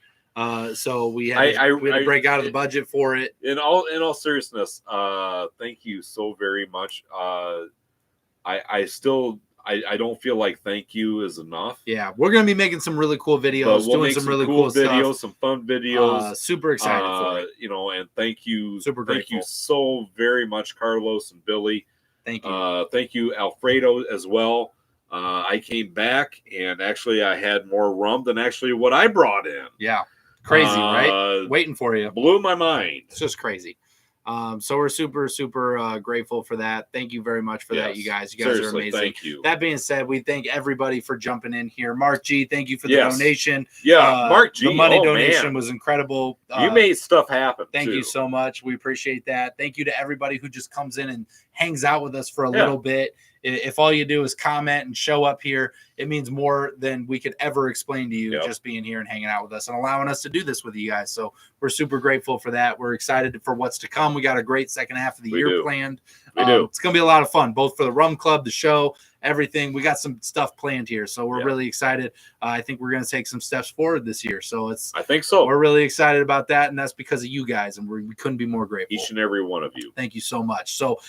So we had to break out of the budget for it. In all seriousness, thank you so very much. I don't feel like thank you is enough. Yeah, we're gonna be making some really cool videos, doing some really cool videos, stuff. some fun videos. Super excited for it. And thank you, super grateful. Thank you so very much, Carlos and Billy. Thank you. Thank you, Alfredo, as well. I came back and actually I had more rum than actually what I brought in. Yeah, crazy, right? Waiting for you. Blew my mind. It's just crazy. So we're super, super grateful for that. Thank you very much for that, you guys. You guys are amazing. Thank you. That being said, we thank everybody for jumping in here. Mark G, thank you for the donation. Yeah, Mark G. The money donation was incredible. You made stuff happen. Thank you so much. We appreciate that. Thank you to everybody who just comes in and hangs out with us for a little bit. If all you do is comment and show up here, it means more than we could ever explain to you, just being here and hanging out with us and allowing us to do this with you guys. So we're super grateful for that. We're excited for what's to come. We got a great second half of the year planned. It's going to be a lot of fun, both for the Rum Club, the show, everything. We got some stuff planned here. So we're really excited. I think we're going to take some steps forward this year. So I think so. We're really excited about that. And that's because of you guys. And we couldn't be more grateful. Each and every one of you. Thank you so much. So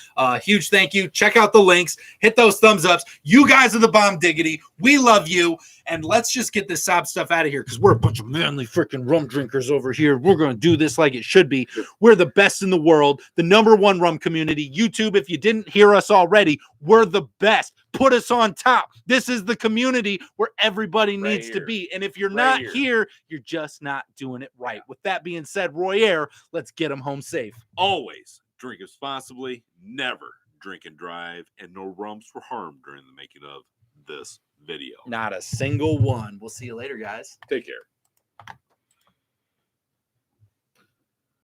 huge thank you. Check out the links. Hit those thumbs ups. You guys are the bomb diggity. We love you. And let's just get this sob stuff out of here because we're a bunch of manly freaking rum drinkers over here. We're going to do this like it should be. We're the best in the world, the #1 rum community. YouTube, if you didn't hear us already, we're the best. Put us on top. This is the community where everybody needs to be. And if you're not here, you're just not doing it right. With that being said, Royer, let's get them home safe. Always drink responsibly, never drink and drive, and no rums were harmed during the making of this video. Not a single one. We'll see you later, guys. Take care.